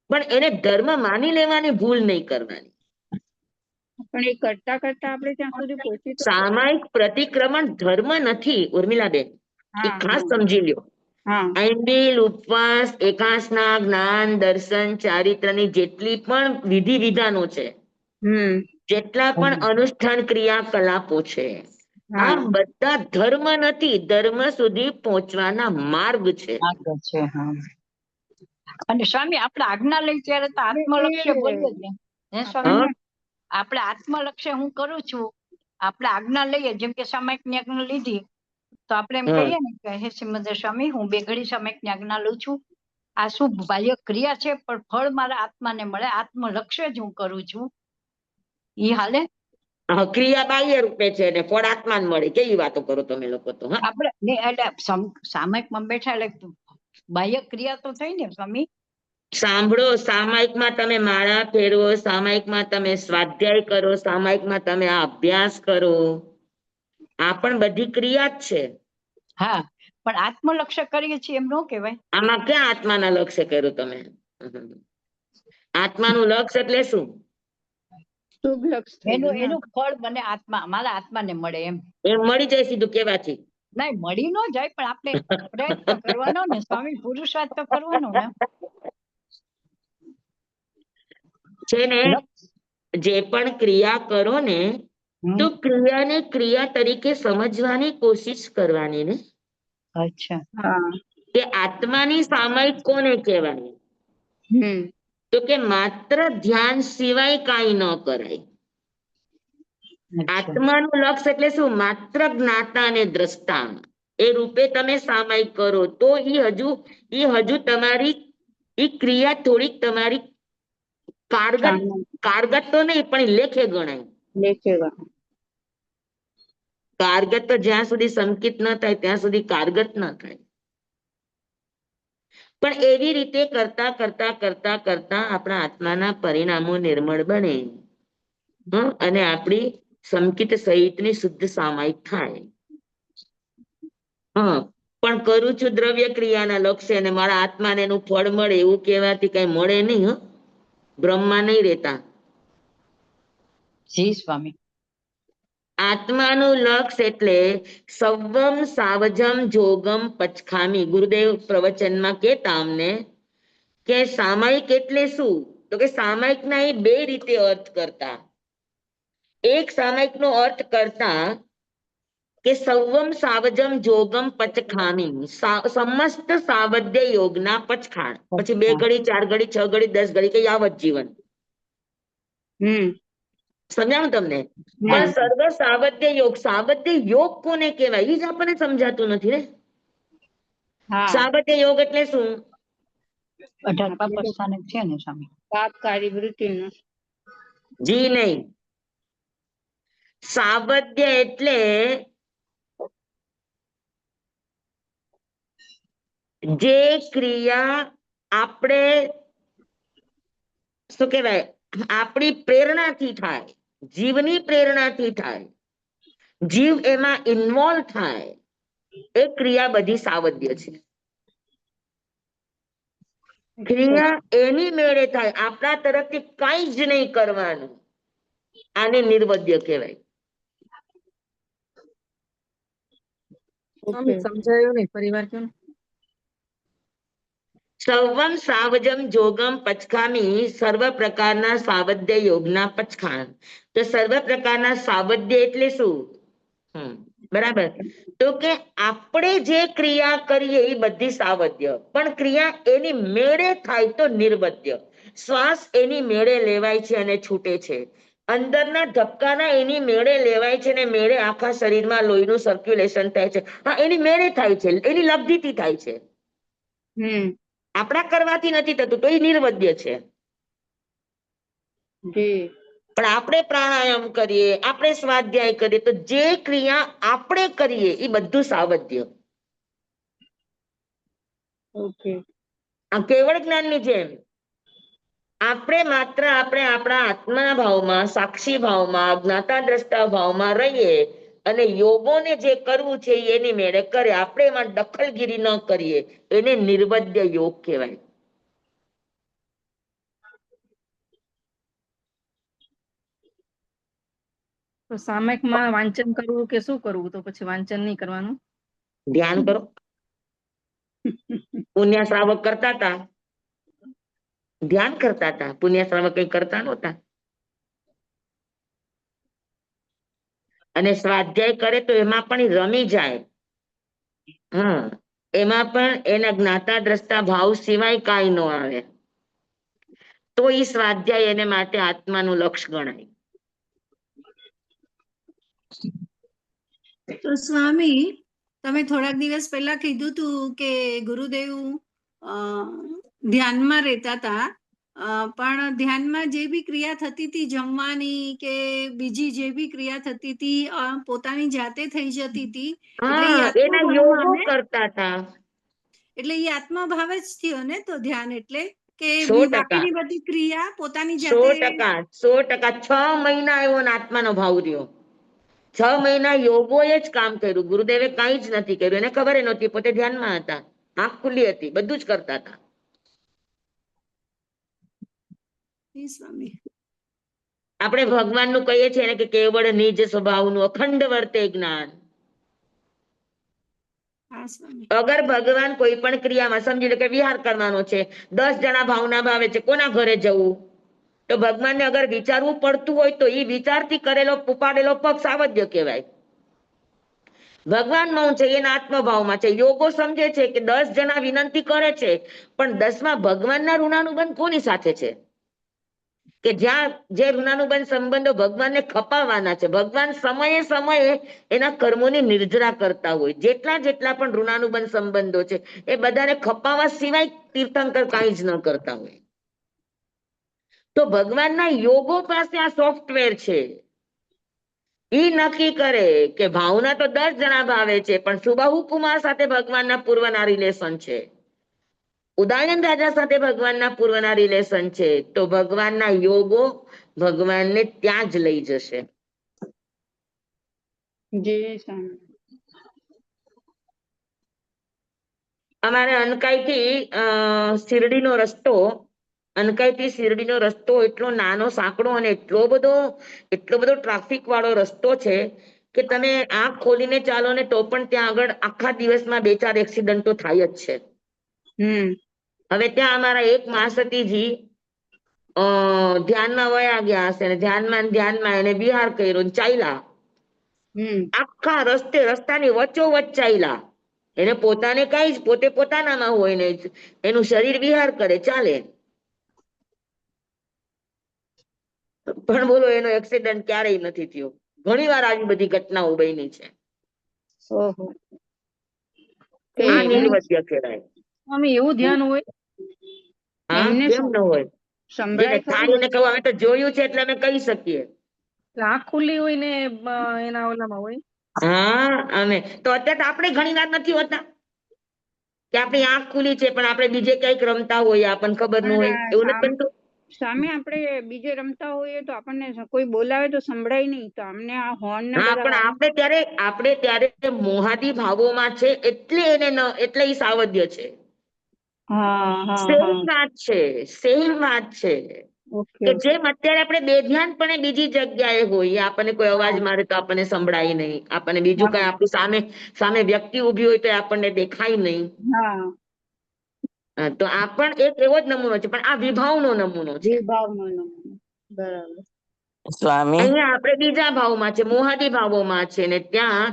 પણ એને ધર્મ માની લેવાની ભૂલ નહીં કરવાની. પણ એ કરતા કરતા આપણે ત્યાં સુધી પહોંચી તો સામાયિક પ્રતિક્રમણ ધર્મ નથી, ઉર્મિલાબેન, એ હા ખાસ સમજી લ્યો. હા આઈંબિલ, ઉપવાસ, એકાંશના, જ્ઞાન, દર્શન, ચારિત્રની જેટલી પણ વિધિ વિધાનો છે, જેટલા પણ અનુષ્ઠાન ક્રિયાકલાપો છે, આ હા બધા ધર્મ નથી, ધર્મ સુધી પહોંચવાના માર્ગ છે. આગળ છે, હા. અને સ્વામી આપણે આજ્ઞા લઈ ત્યારે તો આત્મલક્ષ્ય બોલીએ જ ને, હે સ્વામી? હા આપણે આત્મલક્ષ્ય હું કરું છું, આપણે આજ્ઞા લઈએ, જેમ કે સામાયિક ની આજ્ઞા લીધી તો આપણે એમ હા કહીએ ને કે હે શ્રીમદ સ્વામી, હું બે ઘડી સામાયિક ની આજ્ઞા લઉં છું. આ શું બાહ્ય ક્રિયા છે, પણ ફળ મારા આત્માને મળે, આત્મલક્ષ્ય જ હું કરું છું. ઈ હાલે? હા, ક્રિયા બાહ્ય રૂપે છે ને ફળ આત્માને મળે, કેવી વાતો કરો તમે લોકો તો. હા, આપણે એટલે સામાયિકમાં બેઠા એટલે બાહ્ય ક્રિયા તો થઈ ને સ્વામી. સાંભળો, સામાયિકમાં તમે માળા ફેરવો, સામાયિકમાં તમે સ્વાધ્યાય કરો, સામાયિકમાં તમે આ અભ્યાસ કરો, આ પણ બધી ક્રિયા જ છે. હા, પણ આત્મલક્ષ્ય કરીએ છીએ એમ ન કહેવાય. આમાં ક્યાં આત્માના લક્ષ્ય કર્યું તમે? આત્માનું લક્ષ્ય એટલે શું? શુભ લક્ષ થઈ એનું ગયું ને. એનું ફળ મને મારા આત્માને મળે એમ. એ મળી જાય સીધું કેવાથી? નહીં, મળી ન જાય, પણ આપણે પ્રયત્ન કરવાનો ને સ્વામી, પુરુષાર્થ તો કરવાનો ને. છે ને, જે પણ ક્રિયા કરો ને તો ક્રિયાને ક્રિયા તરીકે સમજવાની કોશિશ કરવાની ને. અચ્છા. હા કે આત્માની સામાયિક કોને કહેવાય? તો કે માત્ર ધ્યાન સિવાય કાંઈ ન કરાય. અચ્છા. આત્માનું લક્ષ્ય એટલે શું? માત્ર જ્ઞાતા અને દ્રષ્ટા એ રૂપે તમે સામાયિક કરો તો ઈ હજુ તમારી ઈ ક્રિયા થોડીક તમારી કારગત તો નહીં પણ લેખે ગણાય. લેખેવા. કારગત તો જ્યાં સુધી સંકિત ન થાય ત્યાં સુધી કારગત ન થાય. પણ એવી રીતે કરતા કરતા કરતા કરતા આપણા આત્માના પરિણામો નિર્મળ બને અને આપણી સંકિત સહિતની શુદ્ધ સામાયિક થાય. હા, પણ કરું છું દ્રવ્ય ક્રિયાના લક્ષ્ય અને મારા આત્માને એનું ફળ મળે એવું કહેવાથી કઈ મળે નહીં. બ્રહ્મા નહીં રહેતા. જી સ્વામી. આત્માનું લક્ષ્ય એટલે સવમ સાવજમ જોગમ પચખામી. ગુરુદેવ પ્રવચનમાં કહેતા અમને કે સામાયિક એટલે શું? તો કે સામાયિક ના એ બે રીતે અર્થ કરતા. એક સામાયિક નો અર્થ કરતા કે સવમ સાવજમ જોગમ પચખામી, સમસ્ત સાવધ્ય યોગના પચખાણ. પછી 2 ઘડી 4 ઘડી 6 ઘડી 10 ઘડી કે યાવત જીવન. સમજાણું તમને? પણ સર્વ સાવધ્ય યોગ, સાવધ્ય યોગ કોને કહેવાય એ જ આપણને સમજાતું નથી ને. સાવધ્ય યોગ એટલે શું? 18 પાપ સ્થાને છે ને સ્વામી. પાપકારી વૃત્તિનો. જી નહીં. સાવધ્ય એટલે જે ક્રિયા આપણે શું કહેવાય આપણી પ્રેરણાથી થાય, જીવની પ્રેરણાથી થાય, જીવ એમાં ઇન્વોલ્વ થાય, એ ક્રિયા બધી સાવધ્ય છે. ક્રિયા એની મેળે થાય, આપણા તરફથી કઈ જ નહીં કરવાનું, આને નિર્વદ્ય કહેવાય. ઓકે. સમજાયું નહીં, પરિવાર કેમ? સર્વમ સાવજમ જોગમ પચકામી, સર્વ પ્રકારના સાવધ્ય યોગના પચખાન. તો સર્વ પ્રકારના સાવધ્ય એટલે શું? બરાબર. તો કે આપણે જે ક્રિયા કરીએ એ બધી સાવધ્ય, પણ ક્રિયા એની મેળે થાય તો નિર્વદ્ય. શ્વાસ એની મેળે લેવાય છે અને છૂટે છે, અંદરના ધબકાના એની મેળે લેવાય છે ને મેળે આખા શરીરમાં લોહીનું સર્ક્યુલેશન થાય છે. હા, એની મેળે થાય છે, એની લબ્ધિથી થાય છે. આપણા કરવાથી નથી થતું તો એ નિર્વદ્ય છે. જી. પણ આપણે પ્રાણાયામ કરીએ, આપણે સ્વાધ્યાય કરીએ, તો જે ક્રિયા આપણે કરીએ એ બધું સાવધ્ય. ઓકે. આ કેવળ જ્ઞાનની જેમ આપણે માત્ર આપણે આપણા આત્મા ભાવમાં, સાક્ષી ભાવમાં, જ્ઞાતા દ્રષ્ટા ભાવમાં રહીએ અને યોગોને જે કરવું છે એની મેળે કરે, આપણે એમાં દખલગીરી ન કરીએ, એને નિર્વદ્ય યોગ કહેવાય. તો સામયિકમાં વાંચન કરવું કે શું કરવું? તો પછી વાંચન નહીં કરવાનું, ધ્યાન કરો. પુણ્ય શ્રાવક કરતા હતા, ધ્યાન કરતા હતા. પુણ્ય શ્રાવક કઈ કરતા નહોતા. અને સ્વાધ્યાય કરે તો એમાં પણ રમી જાય. એમાં પણ એના જ્ઞાતા દ્રષ્ટા ભાવ સિવાય કાંઈ ન આવે, તો એ સ્વાધ્યાય એને માટે આત્માનું લક્ષ્ય ગણાય. તો સ્વામી, તમે થોડાક દિવસ પહેલા કીધું હતું કે ગુરુદેવ ધ્યાનમાં રહેતા હતા, પણ ધ્યાનમાં જે બી ક્રિયા થતી હતી, જમવાની કે બીજી જે બી ક્રિયા થતી હતી, પોતાની જાતે થઈ જતી હતી. એના યોગો કરતા હતા. એટલે એ આત્મભાવ જ થયો ને તો ધ્યાન, એટલે કે 100%. બાકીની બધી ક્રિયા પોતાની 100%, જાતે. 100%. 6 મહિના એવો આત્માનો ભાવ રહ્યો. 6 મહિના યોગોએ જ કામ કર્યું, ગુરુદેવે કઈ જ નથી કર્યું. એને ખબર નહોતી, પોતે ધ્યાનમાં હતા, આંખ ખુલ્લી હતી, બધું જ કરતા હતા. આપણે ભગવાનનું કહીએ છીએ ને કે કેવળ નિજ સ્વભાવનું અખંડ વર્તે જ્ઞાન. અગર ભગવાન કોઈ પણ ક્રિયામાં, સમજી લો કે વિહાર કરવાનો છે, 10 જણા ભાવના ભાવે છે, કોના ઘરે જવું, તો ભગવાનને અગર વિચારવું પડતું હોય તો એ વિચારથી કરેલો ઉપાડેલો પગ સાવધ્ય કહેવાય. ભગવાન મૌન છે, એના આત્મભાવમાં છે. યોગો સમજે છે કે 10 જણા વિનંતી કરે છે, પણ 10માં ભગવાનના ઋણાનુબંધ કોની સાથે છે? કે જ્યાં જે ઋણાનુબંધ સંબંધો ભગવાનને ખપાવવાના છે, ભગવાન સમયે સમયે એના કર્મોની નિર્જરા કરતા હોય. જેટલા જેટલા પણ ઋણાનુબંધ સંબંધો છે એ બધાને ખપાવવા સિવાય તીર્થંકર કાંઈ જ ન કરતા હોય. તો ભગવાનના યોગો પાસે આ સોફ્ટવેર છે. ઈ નક્કી કરે કે ભાવના તો 10 જણા ભાવે છે, પણ સુબાહુ કુમાર સાથે ભગવાનના પૂર્વના રિલેશન છે, ઉદયન રાજા સાથે ભગવાનના પૂર્વના રિલેશન છે, તો ભગવાનના યોગો ભગવાનને ત્યાં જ લઈ જશે. જી સ્વામી. અમારે અનકાઈથી શિરડીનો રસ્તો, અનકાઈથી શિરડીનો રસ્તો એટલો નાનો સાંકડો અને એટલો બધો ટ્રાફિક વાળો રસ્તો છે કે તમે આંખ ખોલીને ચાલો ને તો પણ ત્યાં આગળ આખા દિવસમાં 2-4 એક્સિડન્ટો થાય જ છે. હવે ત્યાં અમારા એક મહાસતીજી ધ્યાનમાં વયા ગયા હશે ને ધ્યાનમાં એને વિહાર કર્યો ને ચાલ્યા. આખા રસ્તાની વચ્ચોવચ્ચ ચાલ્યા. એને પોતાને કઈ જ, પોતે પોતાનામાં હોય ને એનું શરીર વિહાર કરે, ચાલે. પણ બોલો, એનો એક્સિડન્ટ ક્યારેય નથી થયો. ઘણી વાર આવી બધી ઘટનાઓ બની છે. આ નિર્વદ્ય કહેવાય. સ્વામી એવું ધ્યાન હોય? હા, કેમ ન હોય? જેને થાય એને કહું, અમે તો જોયું છે એટલે અમે કહી શકીએ. આંખ ખુલ્લી હોય ને એના ઓલામાં હોય. હા, અમે તો અત્યારે આપણે ઘણી વાર નથી હોતા કે આપણી આંખ ખુલી છે પણ આપણે બીજે ક્યાંક રમતા હોઈએ, આપણને ખબર ન હોય, એવું નથી બનતું? સામે આપણે બીજે રમતા હોઈએ તો આપણને કોઈ બોલાવે તો સંભળાય નહીં, તો અમને આ હોર્ન ને હા, પણ આપણે ત્યારે મોહાદી ભાવોમાં છે એટલે એ સાવધ્ય છે. હા હા સેમ હા વાત છે, સેમ વાત છે. ઓકે કે ઓકે જેમ અત્યારે આપણે બેધ્યાનપણે બીજી જગ્યાએ હોઈએ, આપણને કોઈ અવાજ હા મારે તો આપણને સંભળાય નહીં, આપણને બીજું કઈ હા આપણી સામે સામે વ્યક્તિ ઊભી હોય તો આપણને દેખાય નહીં. હા તો આ પણ એક એવો જ નમૂનો છે, પણ આ વિભાવનો નમૂનો છે. વિભાવનો નમૂનો. બરાબર. સ્વામી અહીંયા આપણે બીજા ભાવમાં છે, મોહાદી ભાવોમાં છે, ને ત્યાં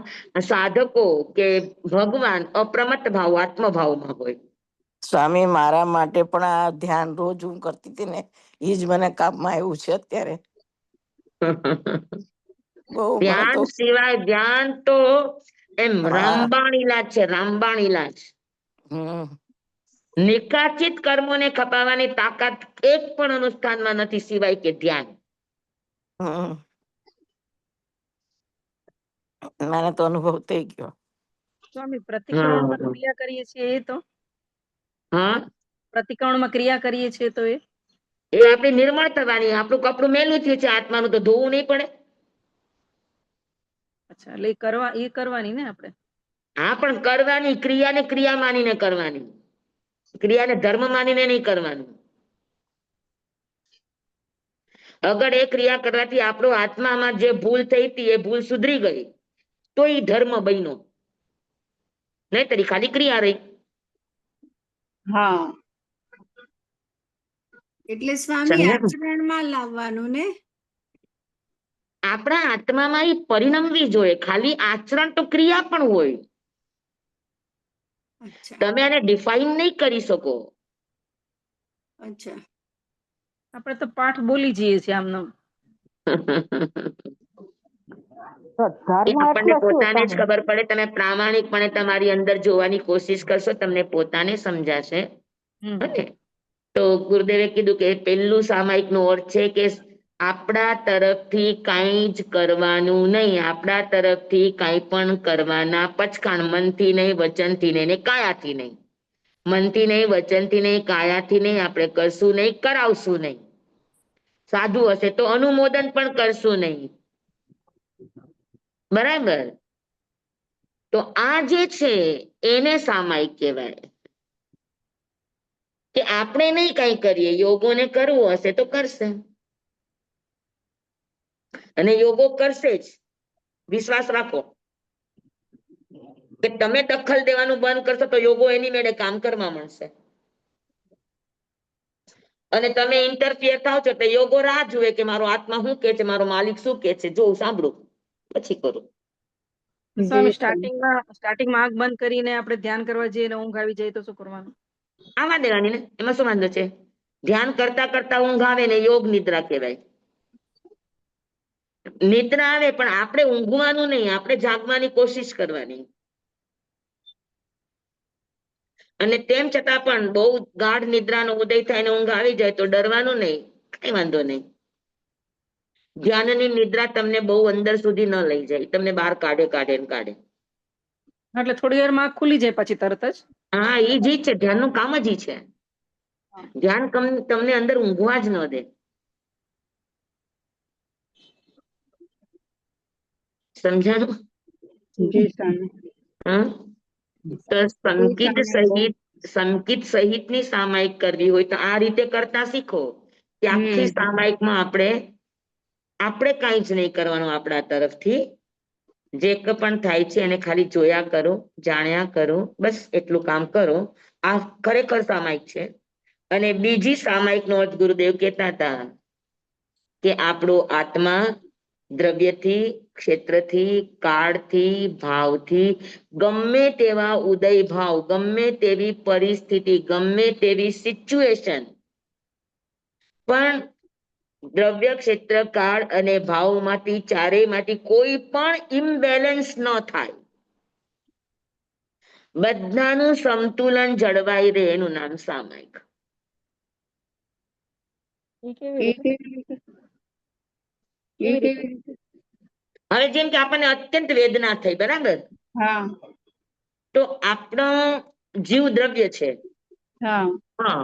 સાધકો કે ભગવાન અપ્રમત્ત ભાવ આત્મભાવમાં હોય. સ્વામી મારા માટે પણ આ ધ્યાન રોજ હું કરતી હતી ને એ જ મને કામમાં આવ્યું છે અત્યારે. બહુ મને ધ્યાન તો સિવાય ધ્યાન તો એમ હા રામબાણ ઈલાજ છે, રામબાણ ઈલાજ. હમ નિકાચિત કર્મોને ખપાવવાની તાકાત એક પણ અનુષ્ઠાનમાં નથી સિવાય કે ધ્યાન. હમ મને તો અનુભવ થઈ ગયો. સ્વામી હા પ્રતિક્રમણમાં ક્રિયા કરીએ છીએ એ તો હા પ્રતિક્રમણમાં ક્રિયા કરીએ છીએ તો એ એ આપણી નિર્મળ થવાની, આપણું કપડું મેલું થયું છે આત્માનું, તો ધોવું નહીં પડે. અચ્છા, એટલે એ કરવાની ને આપણે. હા, પણ કરવાની ક્રિયાને ક્રિયા માનીને કરવાની, ક્રિયાને ધર્મ માનીને નહીં કરવાનું. અગર એ ક્રિયા કરવાથી આપણો આત્મામાં જે ભૂલ થઈ હતી એ ભૂલ સુધરી ગઈ તો એ ધર્મ બન્યો, નહીતર ખાલી ક્રિયા રહી. હા એટલે સ્વામી સમજ્યા ને? આચરણમાં લાવવાનું ને. આપણા આત્મામાં એ પરિણમવી જોઈએ, ખાલી આચરણ તો ક્રિયા પણ હોય. અચ્છા તમે આને ડિફાઇન નહીં કરી શકો. અચ્છા. આપણે તો પાઠ બોલી જઈએ છીએ આમનો. એ ધર્મ આપણને એટલે શું પોતાને જ સ્વામી? ખબર પડે. તમે પ્રામાણિકપણે તમારી અંદર જોવાની કોશિશ કરશો, તમને પોતાને સમજાશે. હમ હને? તો ગુરુદેવે કીધું કે પેલું સામાયિક નો અર્થ છે કે આપણા તરફથી કાંઈ જ કરવાનું નહીં, આપણા તરફથી કાંઈ પણ કરવાના પચકાણ મનથી નહીં, વચનથી નહીં, ને કાયાથી નહીં. મનથી નહીં, વચનથી નહીં, કાયાથી નહીં, આપણે કરશું નહીં, કરાવશું નહીં. સાધુ હશે તો અનુમોદન પણ કરશું નહીં. બરાબર? તો આ જે છે એને સામાયિક કહેવાય. કે આપણે નહીં કઈ કરીએ, યોગોને કરવું હશે તો કરશે, અને યોગો કરશે જ, વિશ્વાસ રાખો. કે તમે દખલ દેવાનું બંધ કરશો તો યોગો એની મેળે કામ કરવા મળશે. અને તમે ઇન્ટરફિયર થાવ છો તો યોગો રાહ જુએ કે મારો આત્મા શું કે છે, મારો માલિક શું કે છે, જોઉં સાંભળું પછી કરું. સ્વામી જી સ્વામી. સ્ટાર્ટિંગમાં આંખ બંધ કરીને આપણે ધ્યાન કરવા જઈએ ને ઊંઘ આવી જાય તો શું કરવાનું? આવા દેવાની ને, એમાં શું વાંધો છે? ધ્યાન કરતા કરતા ઊંઘ આવે ને યોગ નિદ્રા કહેવાય. નિદ્રા આવે પણ આપણે ઊંઘવાનું નહીં, આપણે જાગવાની કોશિશ કરવાની. અને તેમ છતાં પણ બહુ ગાઢ નિદ્રાનો ઉદય થાય ને ઊંઘ આવી જાય તો ડરવાનું નહીં, કઈ વાંધો નહીં. ધ્યાનની નિદ્રા તમને બહુ અંદર સુધી ન લઈ જાય, તમને બહાર કાઢે કાઢે ને કાઢે. એટલે થોડી વારમાં આંખ ખુલી જાય પછી તરત જ. હા, એ જ છે, ધ્યાનનું કામ જ ઈ છે. ધ્યાન તમને અંદર ઊંઘવા જ ન દે. સમજાણું? જી સ્વામી. હા, તો જી સ્વામી. સંકિત સહિતની સામાયિક કરવી હોય તો આ રીતે કરતા શીખો કે આખી હમ સામાયિકમાં આપણે કાંઈ જ નહીં કરવાનું, આપણા તરફથી જે પણ થાય છે એને ખાલી જોયા કરો, જાણ્યા કરો, બસ એટલું કામ કરો. આ ખરેખર સામાયિક છે. અને બીજી સામાયિક નો અર્થ ગુરુદેવ કહેતા હતા કે આપણો આત્મા દ્રવ્યથી, ક્ષેત્રથી, કાળથી, ભાવથી, ગમે તેવા ઉદય ભાવ, ગમે તેવી પરિસ્થિતિ, ગમે તેવી સિચ્યુએશન પણ દ્રવ્ય, ક્ષેત્ર, કાળ અને ભાવમાંથી ચારેયમાંથી કોઈ પણ ઇમ્બેલેન્સ ન થાય, બધાનું સંતુલન જળવાઈ રહે, એનું નામ સામાયિક. એ કેવી એ રીતે? કેવી રીતે? એ કેવી રીતે? કેવી રીતે? હવે જેમ કે આપણને અત્યંત વેદના થઈ, બરાબર, હા તો આપણો જીવ દ્રવ્ય છે. હા. હા,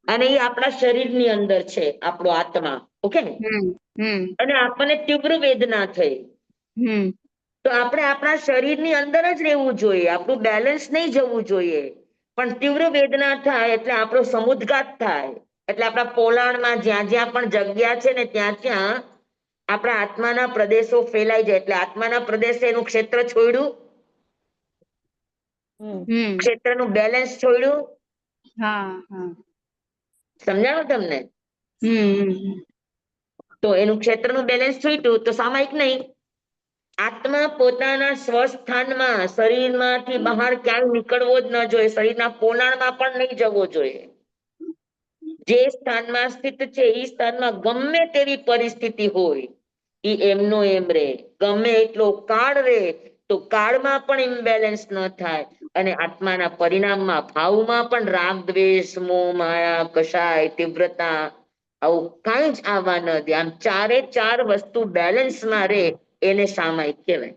અને એ આપણા શરીરની અંદર છે, આપણો આત્મા. ઓકે. હમ અને આપણને તીવ્ર વેદના થઈ હમ તો આપણે આપણા શરીરની અંદર જ રહેવું જોઈએ, આપણું બેલેન્સ નહીં જવું જોઈએ. પણ તીવ્ર વેદના થાય એટલે આપણો સમુદ્ઘાત થાય, એટલે આપણા પોલાણમાં જ્યાં જ્યાં પણ જગ્યા છે ને ત્યાં ત્યાં આપણા આત્માના પ્રદેશો ફેલાઈ જાય, એટલે આત્માના પ્રદેશે એનું ક્ષેત્ર છોડ્યું, હમ ક્ષેત્રનું બેલેન્સ છોડ્યું. હા હા સમજાણું તમને? હમ તો એનું ક્ષેત્રનું બેલેન્સ છૂટ્યું તો સામાયિક નહીં. આત્મા પોતાના સ્વસ્થાનમાં શરીરમાંથી બહાર ક્યાંય નીકળવો જ ન જોઈએ, શરીરના પોલાણમાં પણ નહીં જવો જોઈએ. જે સ્થાનમાં સ્થિત છે એ સ્થાનમાં ગમે તેવી પરિસ્થિતિ હોય એ એમનો એમ રે, ગમે એટલો કાળ રે તો કાળમાં પણ ઇમ્બેલેન્સ ન થાય, અને આત્માના પરિણામમાં ભાવમાં પણ રાગ દ્વેષ મોહ માયા કષાય તીવ્રતા આવું કઈ જ આવવા ન દે. આમ ચારે ચાર વસ્તુ બેલેન્સમાં રે એને સામાયિક કહેવાય.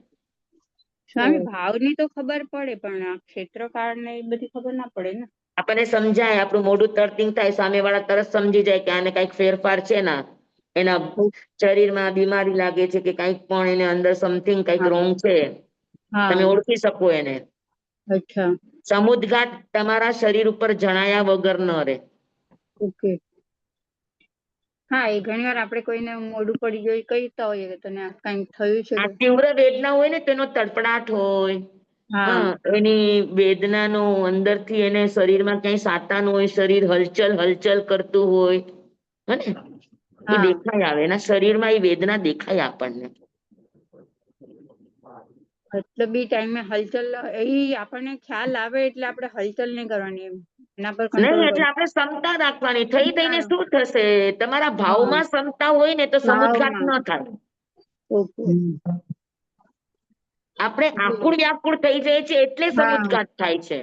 સ્વામી ભાવની તો ખબર પડે પણ આ ક્ષેત્રકાળ ને એ બધી ખબર ના પડે ને. આપણને સમજાય, આપણું મોઢું તરતિંગ થાય, સામેવાળા તરત સમજી જાય કે આને કઈક ફેરફાર છે ને, એના શરીરમાં બીમારી લાગે છે કે કઈક પણ એને અંદર સમથિંગ કઈક રોંગ છે, તમે હા ઓળખી શકો એને. અચ્છા સમુદ્ઘાત તમારા શરીર ઉપર જણાયા વગર ન રહે. ઓકે. હા એ ઘણી વાર આપણે કોઈને મોઢું પડી ગયું કહીતા હોઈએ કે તને કઈક થયું છે આ તો તીવ્ર વેદના હોય ને તેનો તડપડાટ હોય, હા હા એની વેદનાનો અંદરથી એને શરીરમાં ક્યાંય સાતાનું હોય, શરીર હલચલ હલચલ કરતું હોય, હે ને એ હા દેખાય આવે, એના શરીરમાં એ વેદના દેખાય આપણને. એટલે બી ટાઈમે હલચલ એ આપણને ખ્યાલ આવે એટલે આપણે હલચલ નહીં કરવાની એમ એના પર નહીં કંટ્રોલ એટલે આપણે ક્ષમતા રાખવાની, થઈ થઈને હા શું થશે, તમારા હા ભાવમાં ક્ષમતા હોય ને તો સમુદ્ઘાત ભાવમાં ન થાય. ઓકે આપણે આકુળ વ્યાકુળ થઈ જાય છે એટલે હા સમુદ્ઘાત થાય છે.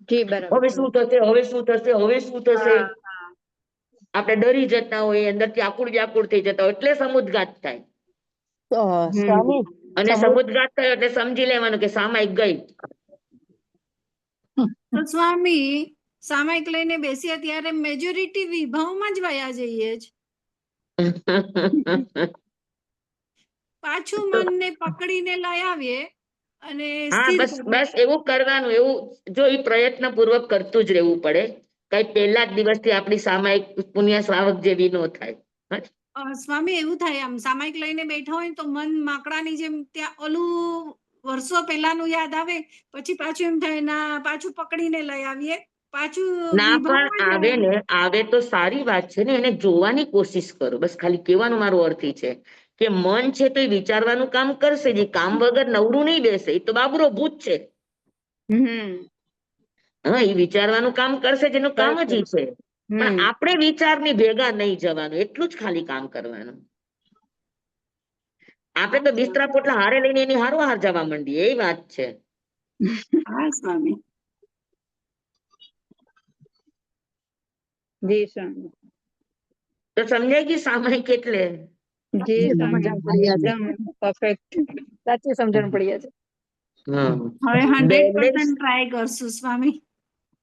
જી બરાબર હવે શું થશે, હવે શું થશે, હવે શું થશે, હા હા આપણે ડરી જતા હોય, અંદરથી આકુળ વ્યાકુળ થઈ જતા હોય એટલે સમુદ્ઘાત થાય. તો હમ સ્વામી અને સમુદ્ર સમુદ્ઘાત થયો એટલે સમજી લેવાનું કે સામાયિક ગઈ. તો સ્વામી સામાયિક લઈને બેસીએ ત્યારે મેજોરિટી વિભાવમાં જ વયા જઈએ જ, પાછું મનને પકડીને લઈ આવીએ અને હા સ્થિર બસ કરીએ. બસ એવું કરવાનું, એવું જો એ પ્રયત્ન પૂર્વક કરતું જ રહેવું પડે. કઈ પહેલા જ દિવસથી આપણી સામાયિક પુણ્ય શ્રાવક જેવી ન થાય. સ્વામી એવું થાય, આમ સામાયિક લઈને બેઠા હોય તો મન માકડાની જેમ ત્યાં ઓલું વર્ષો પહેલાનું યાદ આવે, પછી પાછું એમ થાય ના પાછું પકડીને લઈ આવીએ, પાછું ના પણ વિભાવમાં આવે જાય. ને, આવે તો સારી વાત છે ને, એને જોવાની કોશિશ કરો. બસ ખાલી કહેવાનું મારો અર્થ એ છે કે મન છે તો એ વિચારવાનું કામ કરશે, જે કામ વગર નવરું નહીં બેસે, એ તો બાબરો ભૂત છે. હમ હા એ વિચારવાનું કામ કરશે, જેનું કામ જ ઈ છે. પણ હમ આપણે વિચારની ભેગા નહીં જવાનું, એટલું જ ખાલી કામ કરવાનું. આપણે તો બિસ્તરા પોટલા હારે લઈને એની હારોહાર જવા માંડીએ, એ વાત છે. હા સ્વામી. જી સ્વામી તો સમજાય ગઈ સામાયિક એટલે? જી સાચી સ્વામી સમજણ પડી આજે, એકદમ પરફેક્ટ. સાચી સમજણ પડી આજે. હા હવે 100% બેલેન્સ, ટ્રાય કરશું સ્વામી.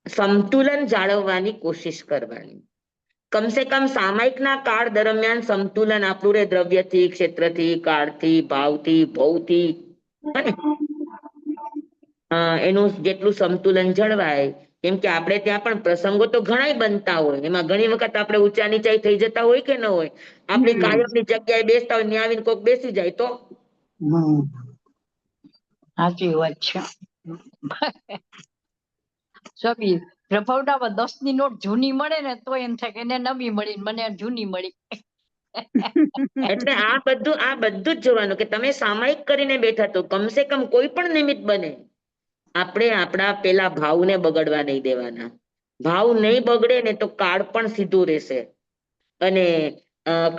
સંતુલન જાળવવાની કોશિશ કરવાની. કમસે કમ સામાયિકના કાળ દરમિયાન સંતુલન આપણું રે, દ્રવ્યથી, ક્ષેત્રથી, કાળથી, ભાવથી, ભૌથી, એનું જેટલું સંતુલન જળવાય. કેમ કે આપણે ત્યાં પણ પ્રસંગો તો ઘણાય બનતા હોય, એમાં ઘણી વખત આપણે ઊંચા નીચાઈ થઈ જતા હોય કે ન હોય. આપણી કાયમની જગ્યાએ બેસતા હોય, ત્યાં આવીને કોક બેસી જાય તો સાચી વાત છે. સ્વામી રફવડામાં 10 ની નોટ જૂની મળે ને તો એમ થાય કે એને નવી મળી ને મને જૂની મળી. એટલે આ બધું જ જોવાનું કે તમે સામાયિક કરીને બેઠા તો કમસે કમ કોઈ પણ નિમિત્ત બને, આપણે આપણા પેલા ભાવને બગડવા નહીં દેવાના. ભાવ નહીં બગડે ને તો કાળ પણ સીધું રહેશે, અને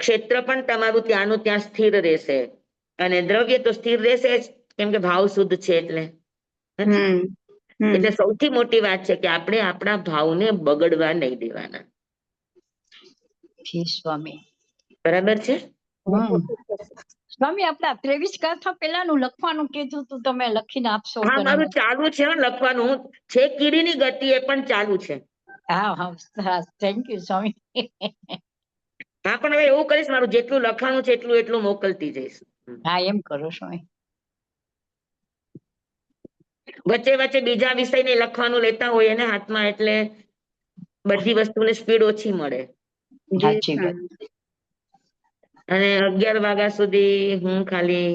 ક્ષેત્ર પણ તમારું ત્યાંનું ત્યાં સ્થિર રહેશે, અને દ્રવ્ય તો સ્થિર રહેશે જ, કેમ કે ભાવ શુદ્ધ છે એટલે. હમ હમ એટલે સૌથી મોટી વાત છે કે આપણે આપણા ભાવને બગડવા નહીં દેવાના. જી સ્વામી. બરાબર છે? સ્વામી આપડા 23 ગાથા પેલાનું લખવાનું કીધું તું, તમે લખીને આપશો હા કરીને. મારું ચાલુ છે લખવાનું, છે કીડીની ગતિ એ પણ ચાલુ છે. હા હા થેન્ક યુ સ્વામી. હા પણ હવે એવું કરીશ, મારું જેટલું લખવાનું છે એટલું મોકલતી જઈશ. હા એમ કરો સ્વામી. વચ્ચે વચ્ચે બીજા વિષયને લખવાનું લેતા હોય ને હાથમાં, એટલે બધી વસ્તુની સ્પીડ ઓછી મળે. જી સાચી વાત. સ્વામી. અને 11 વાગ્યા સુધી હું ખાલી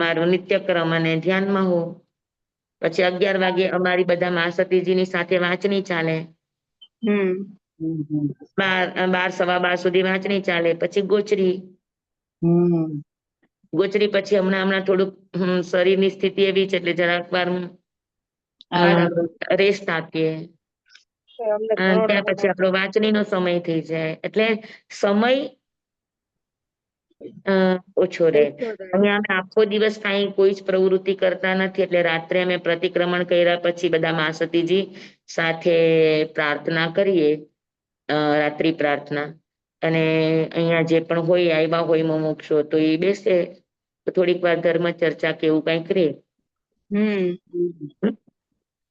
મારું નિત્યક્રમ અને ધ્યાનમાં હોઉં. પછી 11 વાગે અમારી બધા મહાસતીજીની સાથે વાંચણી ચાલે. હમ 12 સવા 12 સુધી વાંચણી ચાલે, પછી ગોચરી. ગોચરી પછી હમણાં થોડુંક શરીરની સ્થિતિ એવી છે એટલે જરાક વાર રેસ્ટ આપીએ. ત્યાર પછી આપણો વાંચણીનો સમય થઈ જાય, એટલે સમય ઓછો રહે. અહીંયા અમે આખો દિવસ કાંઈ કોઈ જ પ્રવૃત્તિ કરતા નથી, એટલે રાત્રે અમે પ્રતિક્રમણ કર્યા પછી બધા મહાસતીજી સાથે પ્રાર્થના કરીએ, રાત્રિ પ્રાર્થના. અને અહીંયા જે પણ હોય, આવ્યા હોય મુમુક્ષો, તો એ બેસે તો થોડીક વાર ધર્મ ચર્ચા કે એવું કંઈક રહે.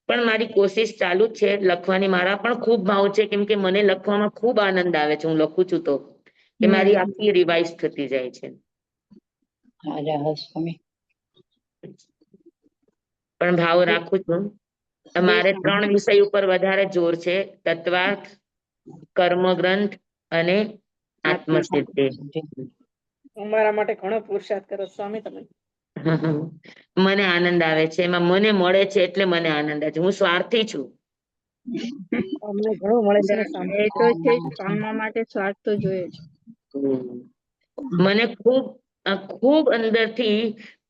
પણ મારી કોશિશ ચાલુ જ છે લખવાની. મારા પણ ખૂબ ભાવ છે, કેમ કે મને લખવામાં ખૂબ આનંદ આવે છે. હું લખું છું તો કે મારી આખી રિવાઇઝ થતી જાય છે. પણ ભાવ રાખું છું. મારે 3 વિષય ઉપર વધારે જોર છે: તત્વાર્થ, કર્મગ્રંથ અને આત્મસિદ્ધિ. અમારા માટે ઘણો પુરુષાર્થ કરો સ્વામી તમે. મને આનંદ આવે છે એમાં, મને મળે છે એટલે મને આનંદ આવે છે. હું સ્વાર્થી છું. અમને ઘણું મળે છે ને સ્વામી. એ તો છે જ, કામમાં માટે સ્વાર્થ તો જોઈએ જ. મને ખૂબ ખૂબ અંદરથી